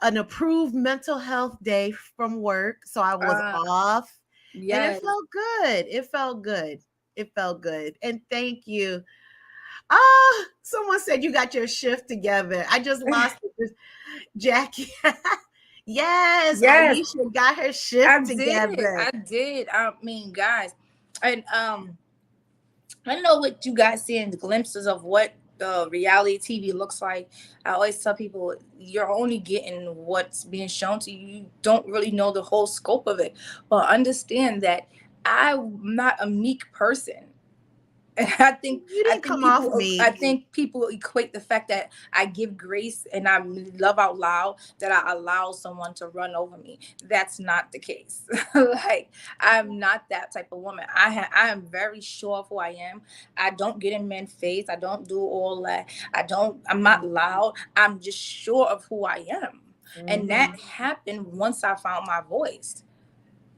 an approved mental health day from work, so I was off. And it Yes. felt good. It felt good. It felt good. And thank you. Oh, someone said you got your shift together. I just lost it. Jackie. Yes, Yes. Aisha got her I shift did. together. I did. I mean, guys, and I know what you guys see in the glimpses of what the reality TV looks like. I always tell people you're only getting what's being shown to you. You don't really know the whole scope of it. But understand that I'm not a meek person. And You didn't come off me. I think people equate the fact that I give grace and I love out loud that I allow someone to run over me. That's not the case. Like, I'm not that type of woman. I am very sure of who I am. I don't get in men's face. I don't do all that. I'm not loud. I'm just sure of who I am. And that happened once I found my voice.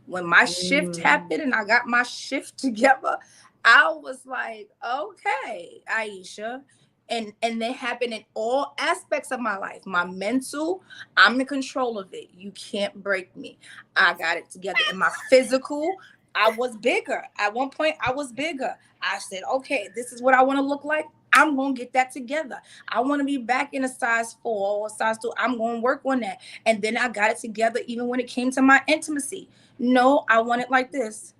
When my shift happened and I got my shift together, I was like, okay, Aisha. And they happen in all aspects of my life. My mental, I'm in control of it. You can't break me. I got it together. In my physical, I was bigger. At one point, I was bigger. I said, okay, this is what I want to look like. I'm going to get that together. I want to be back in a size 4 or size 2. I'm going to work on that. And then I got it together even when it came to my intimacy. No, I want it like this.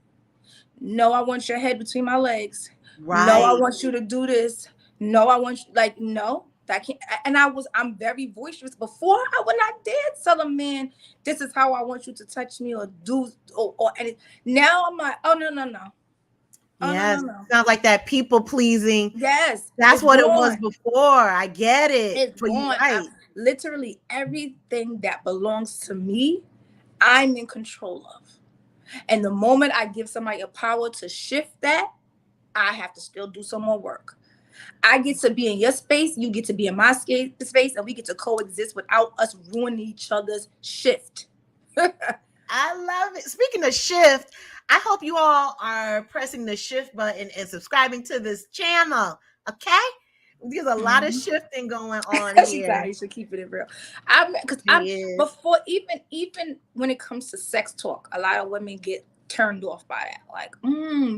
No, I want your head between my legs. Right. No, I want you to do this. No, I want you, like, no, that can't. And I'm very boisterous. Before, I would not dare tell a man, this is how I want you to touch me or do, or anything. Now I'm like, oh, no, no, no. Oh, Yes. no, no, no. Sounds like that people pleasing. Yes. That's what it was before. I get it. It's gone. Right. Literally everything that belongs to me, I'm in control of. And the moment I give somebody a power to shift that, I have to still do some more work. I get to be in your space, you get to be in my space, and we get to coexist without us ruining each other's shift. I love it. Speaking of shift, I hope you all are pressing the shift button and subscribing to this channel. Okay? There's a lot of shifting going on here. You should keep it real. Before even when it comes to sex talk, a lot of women get turned off by that. Like,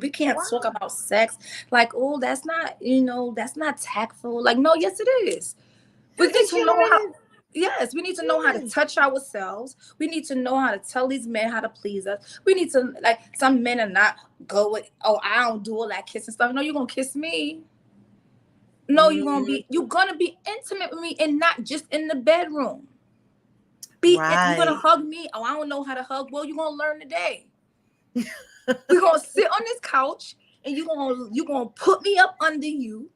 we can't talk about sex. Like, oh, that's not tactful. Like, no, yes, it is. We need to know how. Yes, we need to know how to touch ourselves. We need to know how to tell these men how to please us. We need to, like, some men are not go with, oh, I don't do all that kissing stuff. No, you're gonna kiss me. No, you're gonna be intimate with me and not just in the bedroom. You're gonna hug me. Oh, I don't know how to hug. Well, you're gonna learn today. We're gonna sit on this couch and you're gonna put me up under you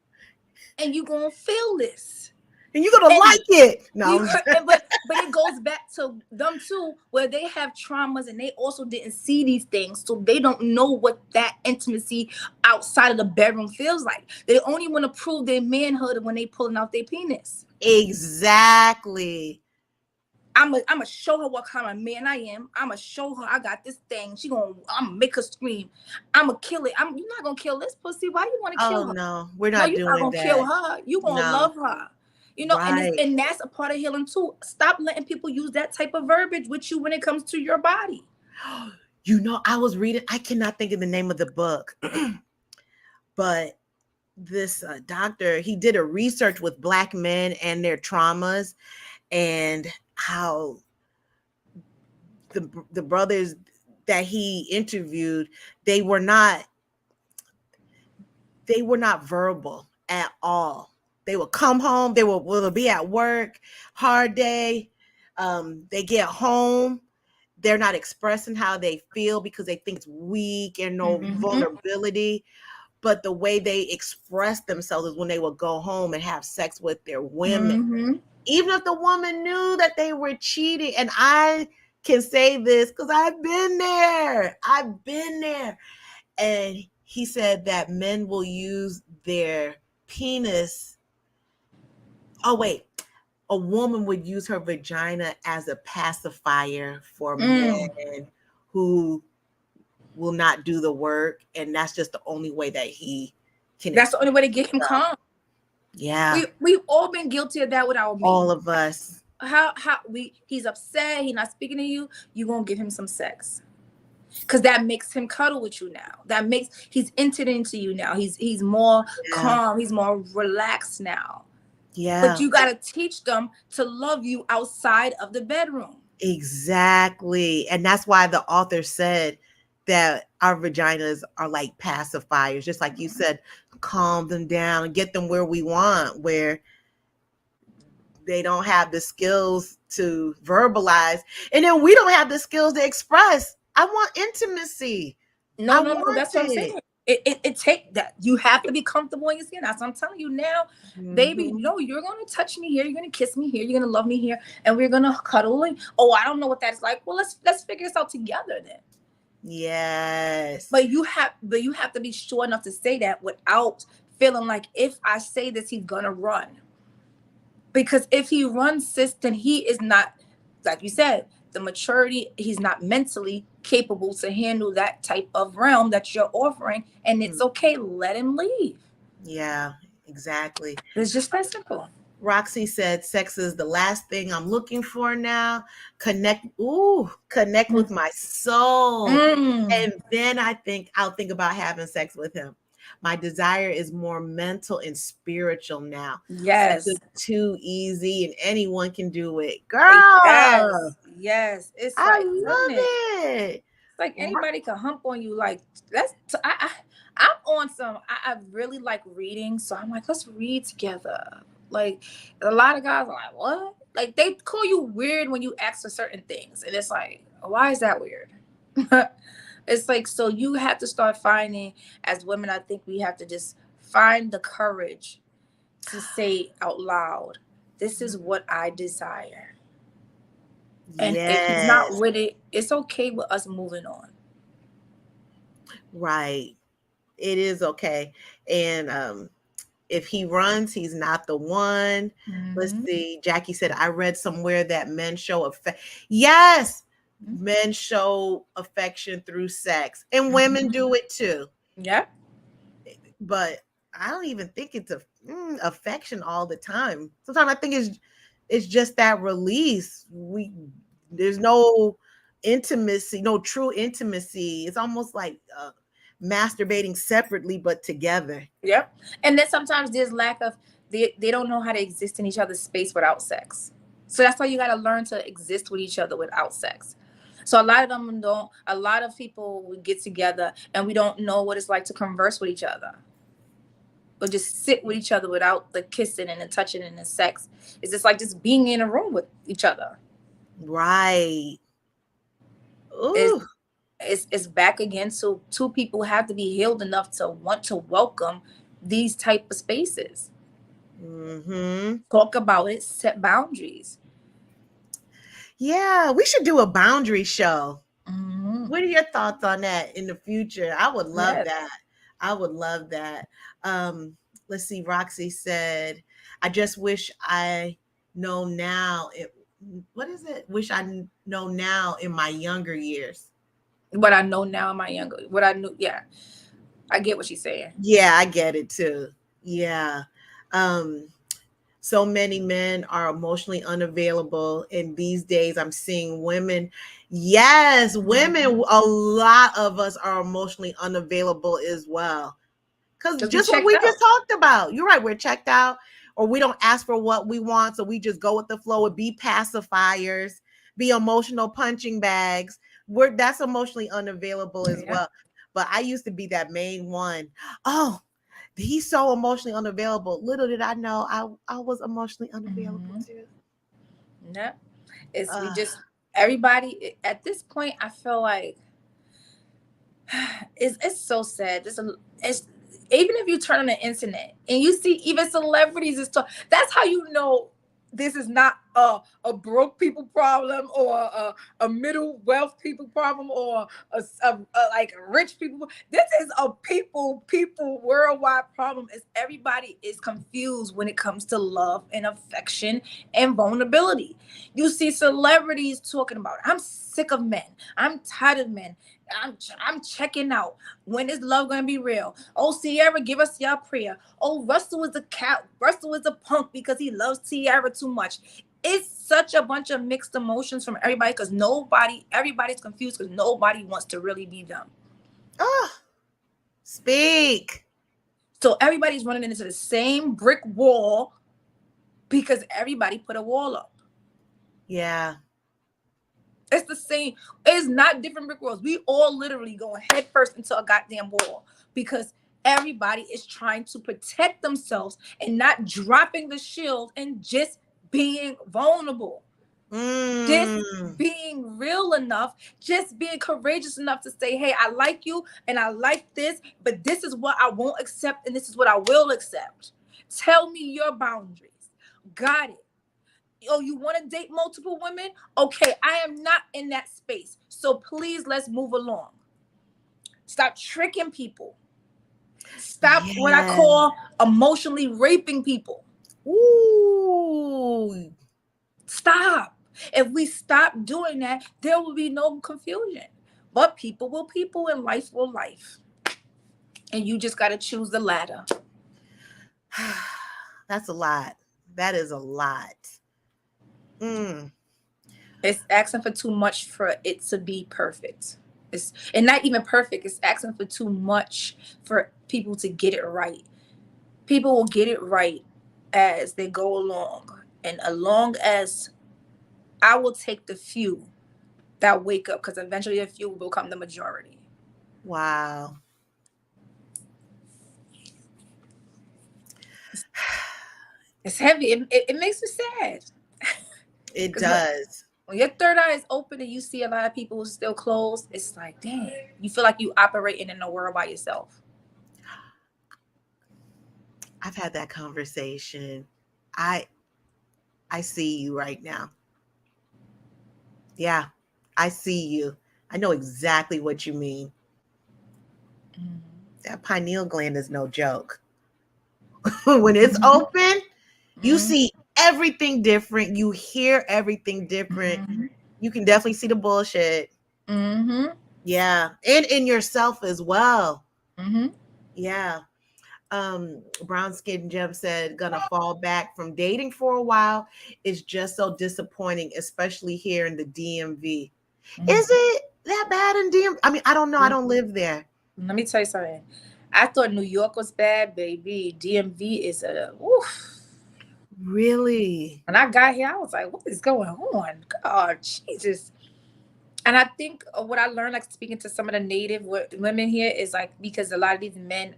and you're gonna feel this. And you're gonna like it. No, but it goes back to them too, where they have traumas and they also didn't see these things, so they don't know what that intimacy outside of the bedroom feels like. They only want to prove their manhood when they pulling out their penis. Exactly. I'm gonna show her what kind of man I am. I'm gonna show her I got this thing. I'm gonna make her scream. I'm gonna kill it. You're not gonna kill this pussy. Why you want to kill her? No, we're not doing that. You're not gonna kill her. You gonna love her. And that's a part of healing too. Stop letting people use that type of verbiage with you when it comes to your body. I was reading, I cannot think of the name of the book, but this doctor, he did a research with Black men and their traumas and how the brothers, that he interviewed, they were not verbal at all. They would come home, they will be at work, hard day. They get home, they're not expressing how they feel because they think it's weak and no Mm-hmm. vulnerability. But the way they express themselves is when they would go home and have sex with their women. Mm-hmm. Even if the woman knew that they were cheating. And I can say this because I've been there. I've been there. And he said that men will use their penis. Oh, wait. A woman would use her vagina as a pacifier for Mm. men who will not do the work. And that's just the only way that he can That's the only express way to get him himself. calm. Yeah. We've all been guilty of that with our All mate. of us. How he's upset, he's not speaking to you, you gonna give him some sex. Because that makes him cuddle with you now. That makes he's entered into you now. He's more calm, he's more relaxed now. Yeah. But you gotta teach them to love you outside of the bedroom. Exactly. And that's why the author said that our vaginas are like pacifiers, just like you said, calm them down and get them where we want, where they don't have the skills to verbalize. And then we don't have the skills to express. I want intimacy. No, that's what I'm saying. It take that. You have to be comfortable in your skin. That's what I'm telling you now, baby. No, you're gonna touch me here, you're gonna kiss me here, you're gonna love me here, and we're gonna cuddle. And, oh, I don't know what that's like. Well, let's figure this out together then. Yes. But you have to be sure enough to say that without feeling like if I say this, he's gonna run. Because if he runs, sis, then he is not, like you said, the maturity, he's not mentally capable to handle that type of realm that you're offering. And it's okay, let him leave. Yeah, exactly. It's just that simple. Roxy said, sex is the last thing I'm looking for now. Connect with my soul. And then I'll think about having sex with him. My desire is more mental and spiritual now. Yes. Sex is too easy and anyone can do it. Girl. Yes. It's I like, love it. It's like anybody can hump on you. Like, I'm on some, I really like reading. So I'm like, let's read together. Like, a lot of guys are like, what? Like, they call you weird when you ask for certain things. And it's like, why is that weird? It's like, so you have to start finding, as women, I think we have to just find the courage to say out loud, this is what I desire. And if he's not with it, it's okay with us moving on. Right. It is okay. And if he runs, he's not the one. Let's see. Jackie said, I read somewhere that men show affection. Yes. Men show affection through sex. And women do it too. Yeah. But I don't even think it's affection all the time. Sometimes I think it's just that release. There's no intimacy, no true intimacy. It's almost like masturbating separately but together. Yep. And then sometimes there's lack of they don't know how to exist in each other's space without sex. So that's why you got to learn to exist with each other without sex. So a lot of people we get together and we don't know what it's like to converse with each other. Or just sit with each other without the kissing and the touching and the sex. It's just like just being in a room with each other. Right. Ooh. It's back again. So two people have to be healed enough to want to welcome these type of spaces. Talk about it, set boundaries. Yeah, we should do a boundary show. What are your thoughts on that in the future? I would love that. I would love that. Let's see. Roxy said, I just wish I know now. What is it? Wish I know now in my younger years. What I know now in my younger, what I knew. Yeah. I get what she's saying. Yeah, I get it too. Yeah. So many men are emotionally unavailable. And these days I'm seeing women. Yes, women, a lot of us are emotionally unavailable as well. Because just what we just talked about. You're right. We're checked out, or we don't ask for what we want. So we just go with the flow and be pacifiers, be emotional punching bags. that's emotionally unavailable as Yeah. well. But I used to be that main one. Oh, he's so emotionally unavailable. Little did I know I was emotionally unavailable Hmm. too. Yeah. It's we Uh, just everybody at this point. I feel like it's so sad. It's even if you turn on the internet and you see even celebrities is talk, that's how you know this is not a broke people problem or a middle wealth people problem or like rich people. This is a people worldwide problem. Is everybody is confused when it comes to love and affection and vulnerability. You see celebrities talking about, I'm sick of men. I'm tired of men. I'm checking out. When is love gonna be real? Oh, Sierra, give us your prayer. Oh, Russell is a cat. Russell is a punk because he loves Sierra too much. It's such a bunch of mixed emotions from everybody because everybody's confused because nobody wants to really be them. oh, speak. So everybody's running into the same brick wall because everybody put a wall up. Yeah. It's the same. It's not different brick walls. We all literally going head first into a goddamn wall because everybody is trying to protect themselves and not dropping the shield and just being vulnerable. Just Mm. being real enough, just being courageous enough to say, hey, I like you and I like this, but this is what I won't accept and this is what I will accept. Tell me your boundaries. Got it. Oh, you want to date multiple women? Okay, I am not in that space. So please let's move along. Stop tricking people. Stop what I Yeah. call emotionally raping people. Ooh. Stop. If we stop doing that, there will be no confusion. But people will people and life will life. And you just got to choose the latter. That's a lot. That is a lot. Mm. It's asking for too much for it to be perfect. It's and not even perfect. It's asking for too much for people to get it right. People will get it right as they go along. And as long as I will take the few that wake up, because eventually the few will become the majority. Wow. It's heavy. It makes me sad. It Because does. when your third eye is open and you see a lot of people still closed, it's like, dang, you feel like you operating in the world by yourself. I've had that conversation. I I see you right now. Yeah. I see you. I know exactly what you mean. Mm-hmm. That pineal gland is no joke. When it's open, you Mm-hmm. see everything different. You hear everything different. Mm-hmm. You can definitely see the bullshit. Mm-hmm. Yeah. And in yourself as well. Mm-hmm. Yeah. Brown Skin Gem said, gonna fall back from dating for a while. It's just so disappointing, especially here in the DMV. Is it that bad in DMV? I mean, I don't know. I don't live there. Let me tell you something. I thought New York was bad, baby. DMV is a oof. Really? When I got here, I was like, what is going on? God, Jesus. And I think what I learned, like speaking to some of the native women here, is like because a lot of these men,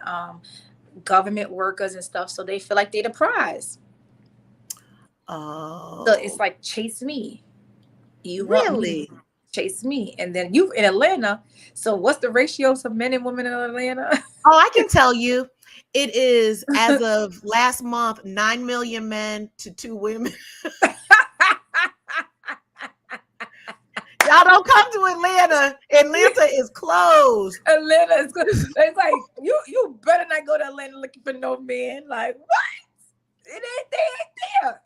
government workers and stuff, so they feel like they're the prize. So it's Oh, like chase me. You want me, really? chase me, and then you in Atlanta. So what's the ratios of men and women in Atlanta? Oh, I can tell you. It is, as of last month, 9 million men to 2 women. Y'all don't come to Atlanta. Atlanta is closed. Atlanta is good. It's like you better not go to Atlanta looking for no man. Like what? They ain't there.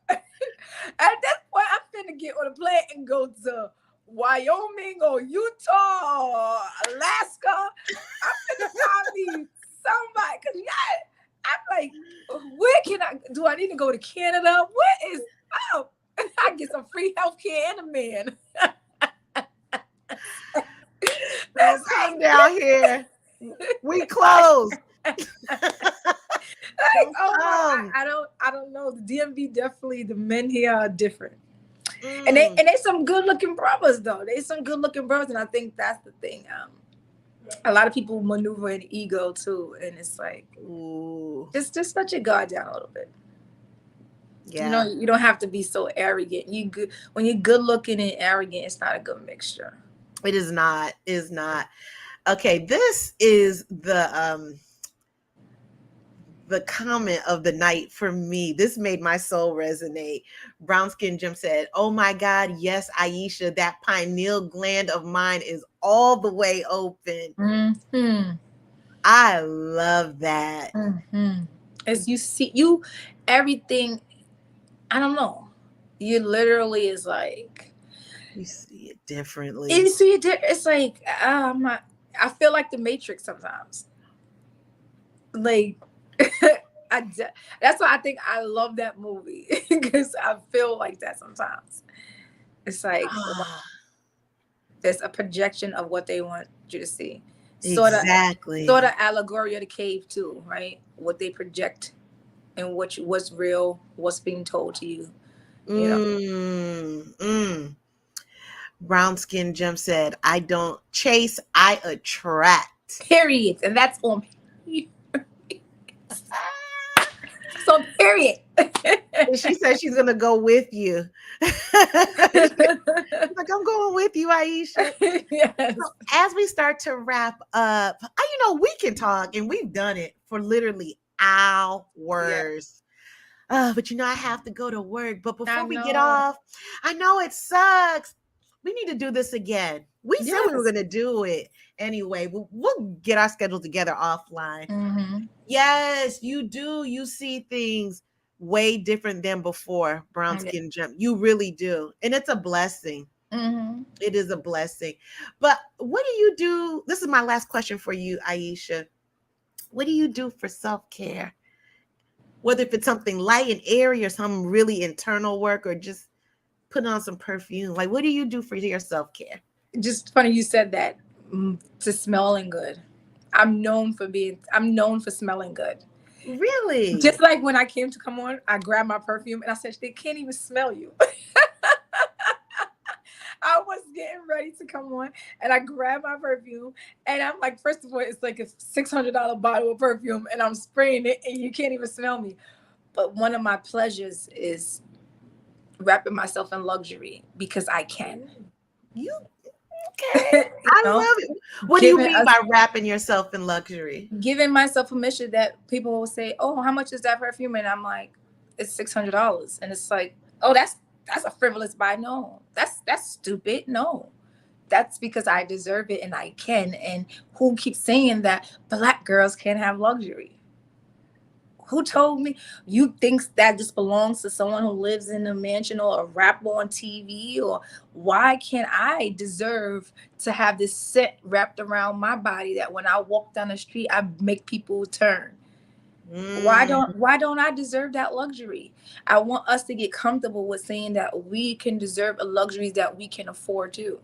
At this point, I'm finna get on a plane and go to Wyoming or Utah or Alaska. I'm finna find me somebody because I'm like, where can I? Do I need to go to Canada? What is up? I get some free healthcare and a man. Don't That's come like, down here. We closed. like, Don't oh my, come. I don't know. The DMV definitely, the men here are different. And they Mm. some good looking brothers though. They some good looking brothers, and I think that's the thing. A lot of people maneuver in ego too, and it's like Ooh. just let your guard down a little bit. Yeah. You don't have to be so arrogant. You good when you're good looking and arrogant, it's not a good mixture. It is not. Is not. Okay, this is the comment of the night for me. This made my soul resonate. Brown Skin Jim said, "Oh my God, yes, Aisha, that pineal gland of mine is all the way open." Mm-hmm. I love that. Mm-hmm. As you see, you everything. I don't know. You literally is like You see it differently. you see it. It's like I feel like the Matrix sometimes. Like that's why I think I love that movie because I feel like that sometimes. It's like there's a projection of what they want you to see. Sort Exactly. of allegory of the cave too, right? What they project and what's real, what's being told to you. You know. Mm. Brown Skin Jim said, "I don't chase, I attract." Period. And that's on so period. And she said she's gonna go with you. She's like, "I'm going with you, Aisha." Yes. So as we start to wrap up, we can talk and we've done it for literally Yeah. hours. But I have to go to work. But I before we get know. off, I know it sucks. We need to do this again. We said we were Yes. going to do it anyway. We'll get our schedule together offline. Mm-hmm. Yes, you do. You see things way different than before, brown skin jump. You really do. And it's a blessing. Mm-hmm. It is a blessing. But what do you do? This is my last question for you, Aisha. What do you do for self-care? Whether if it's something light and airy or some really internal work or just put on some perfume. Like, what do you do for your self-care? Just funny you said that. To smelling good. I'm known for smelling good. Really? Just like when I came to come on, I grabbed my perfume and I said, they can't even smell you. I was getting ready to come on and I grabbed my perfume and I'm like, first of all, it's like a $600 bottle of perfume and I'm spraying it and you can't even smell me. But one of my pleasures is wrapping myself in luxury because I can. You okay? You I know, love it. What do you giving mean us by wrapping yourself in luxury? giving myself permission that people will say, "Oh, how much is that perfume?" And I'm like, "It's $600." And it's like, "Oh, that's a frivolous buy." No, that's stupid. No, that's because I deserve it and I can. And who keeps saying that Black girls can't have luxury? Who told me? You think that just belongs to someone who lives in a mansion or a rapper on TV? Or why can't I deserve to have this scent wrapped around my body that when I walk down the street, I make people turn? Mm, Why don't I deserve that luxury? I want us to get comfortable with saying that we can deserve a luxuries that we can afford too.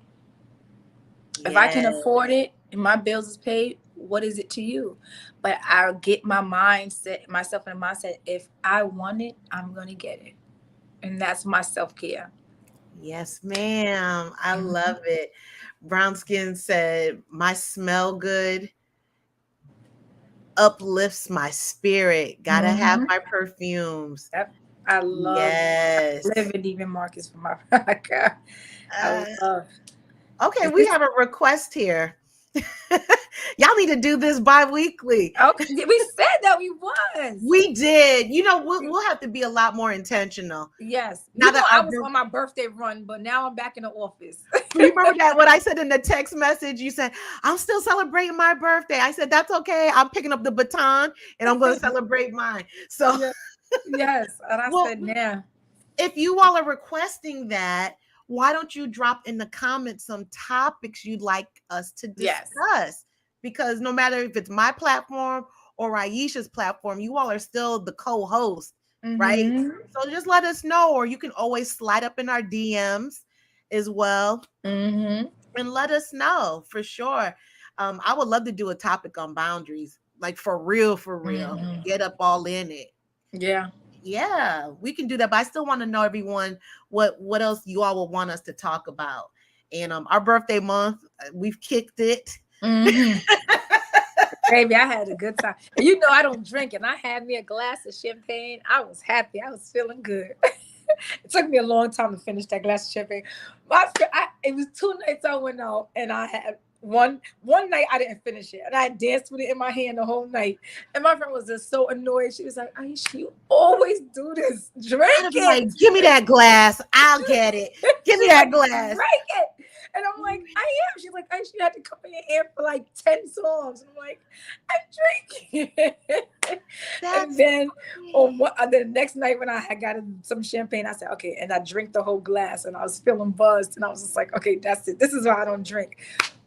If I can yeah. afford it and my bills is paid, what is it to you? But I'll get my mindset, myself in a mindset. If I want it, I'm gonna get it, and that's my self care. Yes, ma'am. I love it. Brown Skin said, "My smell good uplifts my spirit. Gotta have Mm-hmm. my perfumes." Yep. I love Yes. living even Marcus for my podcast. I Uh, love. okay, Is we this have a request here. Y'all need to do this bi-weekly. okay? We said that we was. We did. We'll have to be a lot more intentional. Yes, Now that I our was on my birthday run, but now I'm back in the office. you remember that what I said in the text message? You said, "I'm still celebrating my birthday." I said, "That's okay. I'm picking up the baton and I'm going to celebrate mine." So, Yeah. Yes, and I well, said, "Nah." if you all are requesting that, why don't you drop in the comments some topics you'd like us to Yes. discuss? Because no matter if it's my platform or Aisha's platform, you all are still the co-host, right? Mm-hmm. So just let us know, or you can always slide up in our DMs as well Mm-hmm. and let us know for sure. I would love to do a topic on boundaries, like for real, for real. Mm-hmm. Get up all in it. Yeah. Yeah, we can do that. But I still want to know, everyone, what else you all will want us to talk about. And our birthday month, we've kicked it. Mm-hmm. Baby, I had a good time. And you know I don't drink, and I had me a glass of champagne. I was happy. I was feeling good. It took me a long time to finish that glass of champagne. It was 2 nights I went out, and I had one night I didn't finish it, and I danced with it in my hand the whole night. And my friend was just so annoyed. She was like, "Aisha, you always do this. Drink I'd be like, it. give me that glass. I'll get it. Give me She's that like, glass. "Drink it." And I'm like, "I am." She's like, "Aisha, you had to come in here for like 10 songs." And I'm like, "I'm drinking." And then the next night when I had gotten some champagne, I said, "Okay," and I drank the whole glass, and I was feeling buzzed, and I was just like, "Okay, that's it. This is why I don't drink."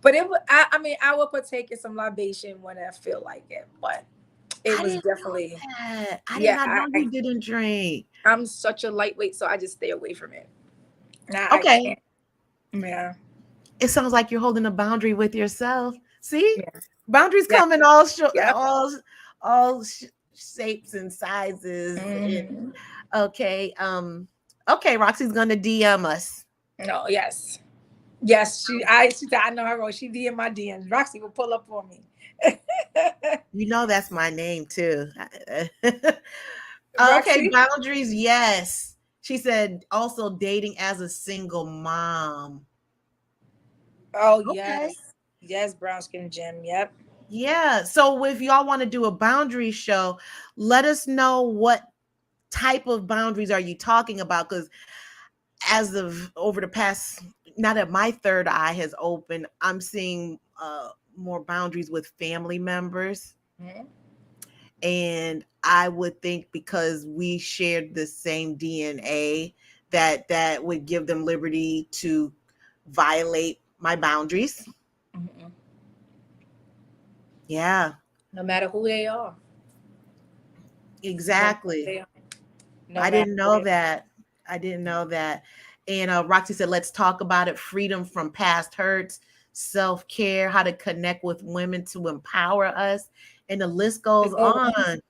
But it was, I mean, I will partake in some libation when I feel like it, but it was definitely, I did yeah. not know you didn't drink. I'm such a lightweight, so I just stay away from it. Nah, Okay. I can't. Yeah. It sounds like you're holding a boundary with yourself. See, Yeah. boundaries Yeah. come in all Yep. shapes and sizes. Mm. Okay. Okay, Roxy's gonna DM us. No, yes. Yes, she said, I know her role. She DM my DMs. Roxy will pull up on me. You know that's my name too. Okay, Roxy? boundaries, yes. She said also dating as a single mom. Oh, Okay. yes. Yes, brown skin Jim. Yep. Yeah. So if y'all want to do a boundary show, let us know what type of boundaries are you talking about, because as of over the past, now that my third eye has opened, I'm seeing more boundaries with family members. Mm-hmm. And I would think because we shared the same DNA, that would give them liberty to violate my boundaries. Mm-hmm. Yeah, No matter who they are. exactly. No I matter didn't who know they that. I didn't know that. And Roxy said, let's talk about it. Freedom from past hurts, self-care, how to connect with women to empower us. And the list goes are. on.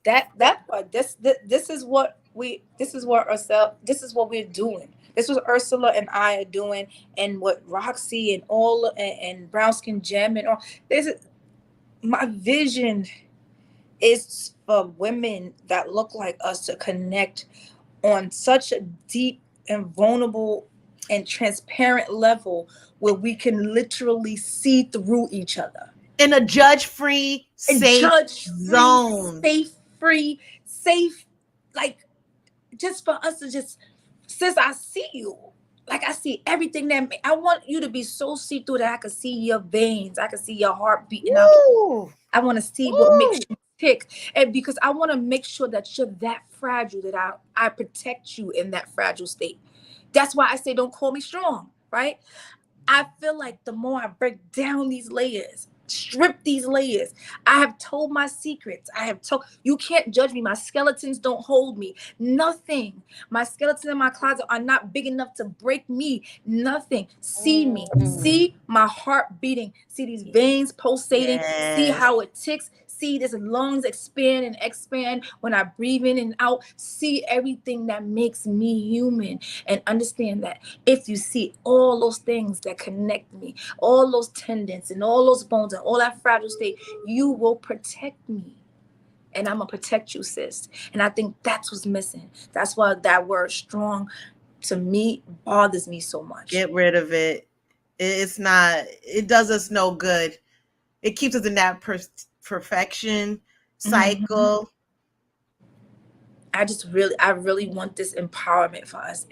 That part. This is what this is what we're doing. This was Ursula and I are doing, and what Roxy and all and Brown Skin Gem and all. This is my vision is for women that look like us to connect on such a deep and vulnerable and transparent level where we can literally see through each other. In a judge-free, And safe judge free, zone. safe, like just for us to just, since I see you, like I see everything I want you to be so see through that I can see your veins, I can see your heart beating out. Woo! I want to see what Woo! makes you tick, and because I want to make sure that you're that fragile, that I protect you in that fragile state. That's why I say don't call me strong, right? I feel like the more I break down these layers, strip these layers, I have told my secrets. I have told you can't judge me. My skeletons don't hold me. Nothing. My skeletons in my closet are not big enough to break me. Nothing. See me. See my heart beating. See these veins pulsating. See Yes. how it ticks. See this lungs expand and expand when I breathe in and out. See everything that makes me human, and understand that if you see all those things that connect me, all those tendons and all those bones and all that fragile state, you will protect me. And I'm going to protect you, sis. And I think that's what's missing. That's why that word strong to me bothers me so much. Get rid of it. It's not, it does us no good. It keeps us in that perfection cycle. I really want this empowerment for us.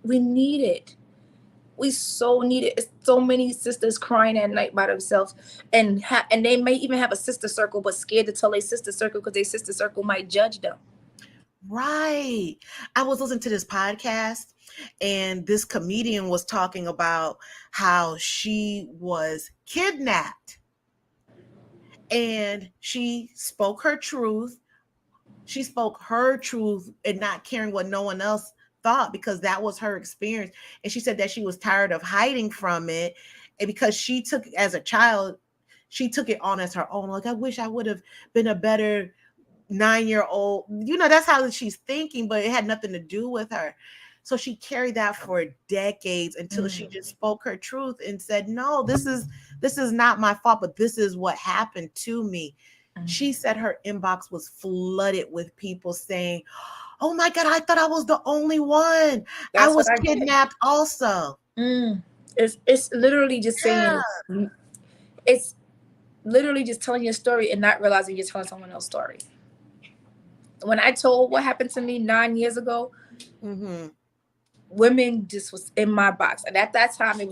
We need it. We so need it. It's so many sisters crying at night by themselves, and they may even have a sister circle, but scared to tell their sister circle because their sister circle might judge them. Right. I was listening to this podcast, and this comedian was talking about how she was kidnapped, and she spoke her truth. She spoke her truth and not caring what no one else thought, because that was her experience. And she said that she was tired of hiding from it. And because she took, as a child, she took it on as her own. Like, I wish I would have been a better 9-year-old. That's how she's thinking, but it had nothing to do with her. So she carried that for decades until she just spoke her truth and said, no, this is not my fault, but this is what happened to me. She said her inbox was flooded with people saying, oh my God, I thought I was the only one. I That's what was I get. kidnapped also. It's literally just Yeah. saying, it's literally just telling your story and not realizing you're telling someone else's story. When I told what happened to me 9 years ago, women just was in my box, and at that time it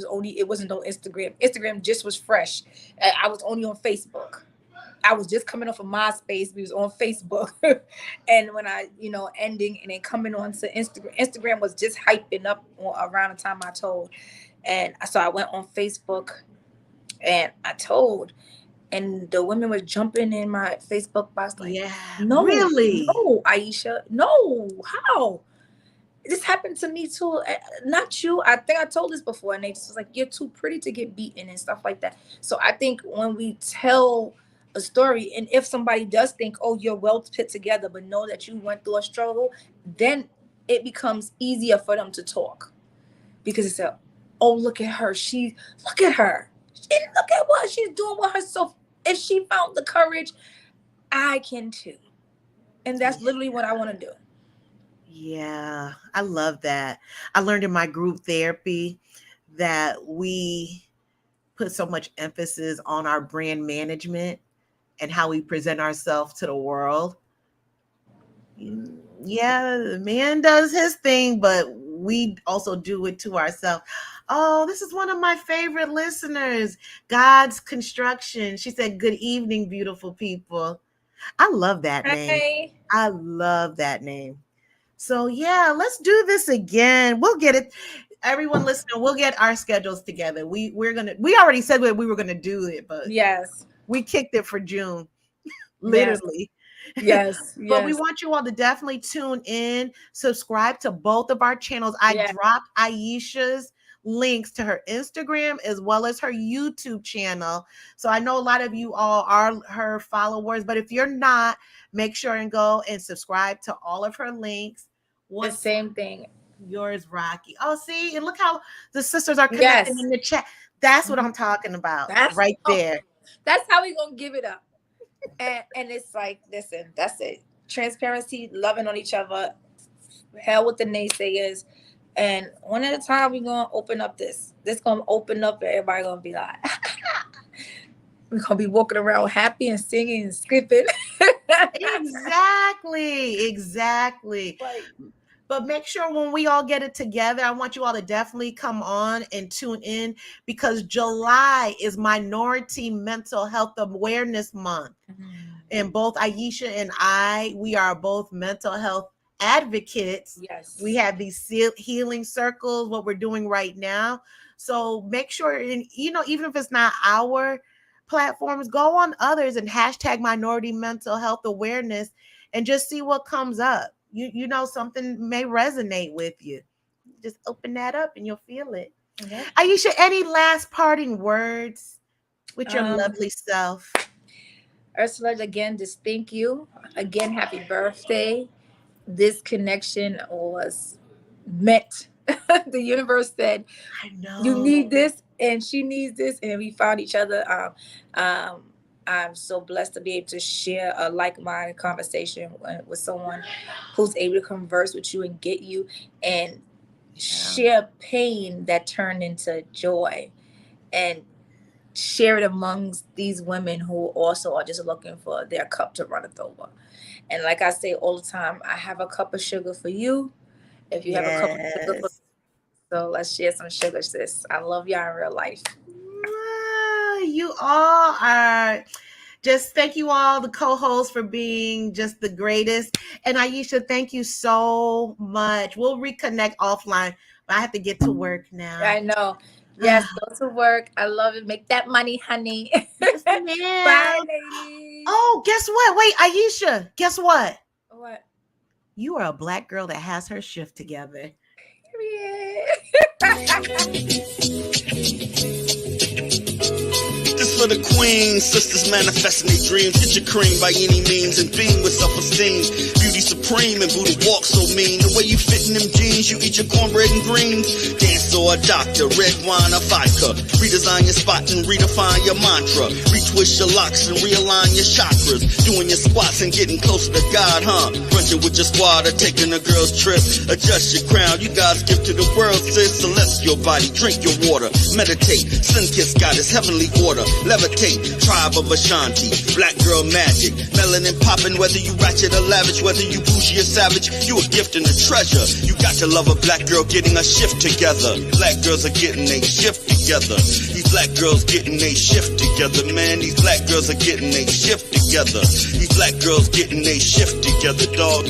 wasn't on Instagram. Instagram just was fresh. I was only on Facebook. I was just coming off of MySpace. We was on Facebook. And when I, ending and then coming on to Instagram was just hyping up around the time I told. And so I went on Facebook and I told, and the women were jumping in my Facebook box like, Yeah. no, Really? no, Aisha, no, how? This happened to me too. Not you. I think I told this before, and they just was like, you're too pretty to get beaten and stuff like that. So I think when we tell a story, and if somebody does think, oh, you're well put together, but know that you went through a struggle, then it becomes easier for them to talk, because it's a, oh, look at her. Look at her. Look at what she's doing with herself. If she found the courage, I can too. And that's literally what I want to do. Yeah, I love that. I learned in my group therapy that we put so much emphasis on our brand management and how we present ourselves to the world. Yeah, the man does his thing, but we also do it to ourselves. Oh, this is one of my favorite listeners, God's Construction. She said, good evening, beautiful people. I love that name. Hey. I love that name. So yeah, let's do this again. We'll get it. Everyone listening, we'll get our schedules together. We already said we were gonna do it, but Yes, we kicked it for June, literally. Yes. But we want you all to definitely tune in, subscribe to both of our channels. I dropped Aisha's links to her Instagram as well as her YouTube channel. So I know a lot of you all are her followers, but if you're not, make sure and go and subscribe to all of her links. The same thing. Yours, Rocky. Oh, see, and look how the sisters are connecting in the chat. That's what I'm talking about. Right there. That's how we gonna give it up. And it's like, listen, that's it. Transparency, loving on each other, hell with the naysayers. And one at a time, we're gonna open up this. This gonna open up, and everybody gonna be like, we're gonna be walking around happy and singing and skipping. Exactly. But make sure when we all get it together, I want you all to definitely come on and tune in, because July is Minority Mental Health Awareness Month. And both Aisha and we are both mental health advocates. Yes. We have these healing circles, what we're doing right now. So make sure, and even if it's not our platforms, go on others and hashtag Minority Mental Health Awareness and just see what comes up. Something may resonate with you. Just open that up and you'll feel it. Aisha, any last parting words with your lovely self? Ursula, again, just thank you. Again, happy birthday. This connection was meant. The universe said, I know you need this and she needs this, and we found each other. I'm so blessed to be able to share a like-minded conversation with someone who's able to converse with you and get you and share pain that turned into joy, and share it amongst these women who also are just looking for their cup to runneth over. And like I say all the time, I have a cup of sugar for you. If you have a cup of sugar for me, so let's share some sugar, sis. I love y'all in real life. You all are just, thank you all, the co-hosts, for being just the greatest. And Aisha, thank you so much. We'll reconnect offline, but I have to get to work now. I know. Yes, go to work. I love it. Make that money, honey. Yes, bye, ladies. Oh, guess what? Wait, Aisha, guess what? What? You are a Black girl that has her shift together. This for for the queens, sisters manifesting their dreams. Get your cream by any means and beam with self-esteem. Beauty supreme and Buddha walk so mean. The way you fit in them jeans, you eat your cornbread and greens. Dance or a doctor, red wine or vodka. Redesign your spot and redefine your mantra. Retwist your locks and realign your chakras. Doing your squats and getting closer to God, huh? Brunching with your squad or taking a girl's trip. Adjust your crown, you God's gift to the world, sis. Celestial body, drink your water. Meditate, sun-kiss goddess, heavenly order. Levitate, tribe of Ashanti. Black girl magic, melanin popping. Whether you ratchet or lavish, whether you bougie or savage, you a gift and a treasure. You got to love a black girl getting a shift together. Black girls are getting a shift together. These black girls getting a shift together, man. These black girls are getting a shift together. These black girls getting a shift together, dog.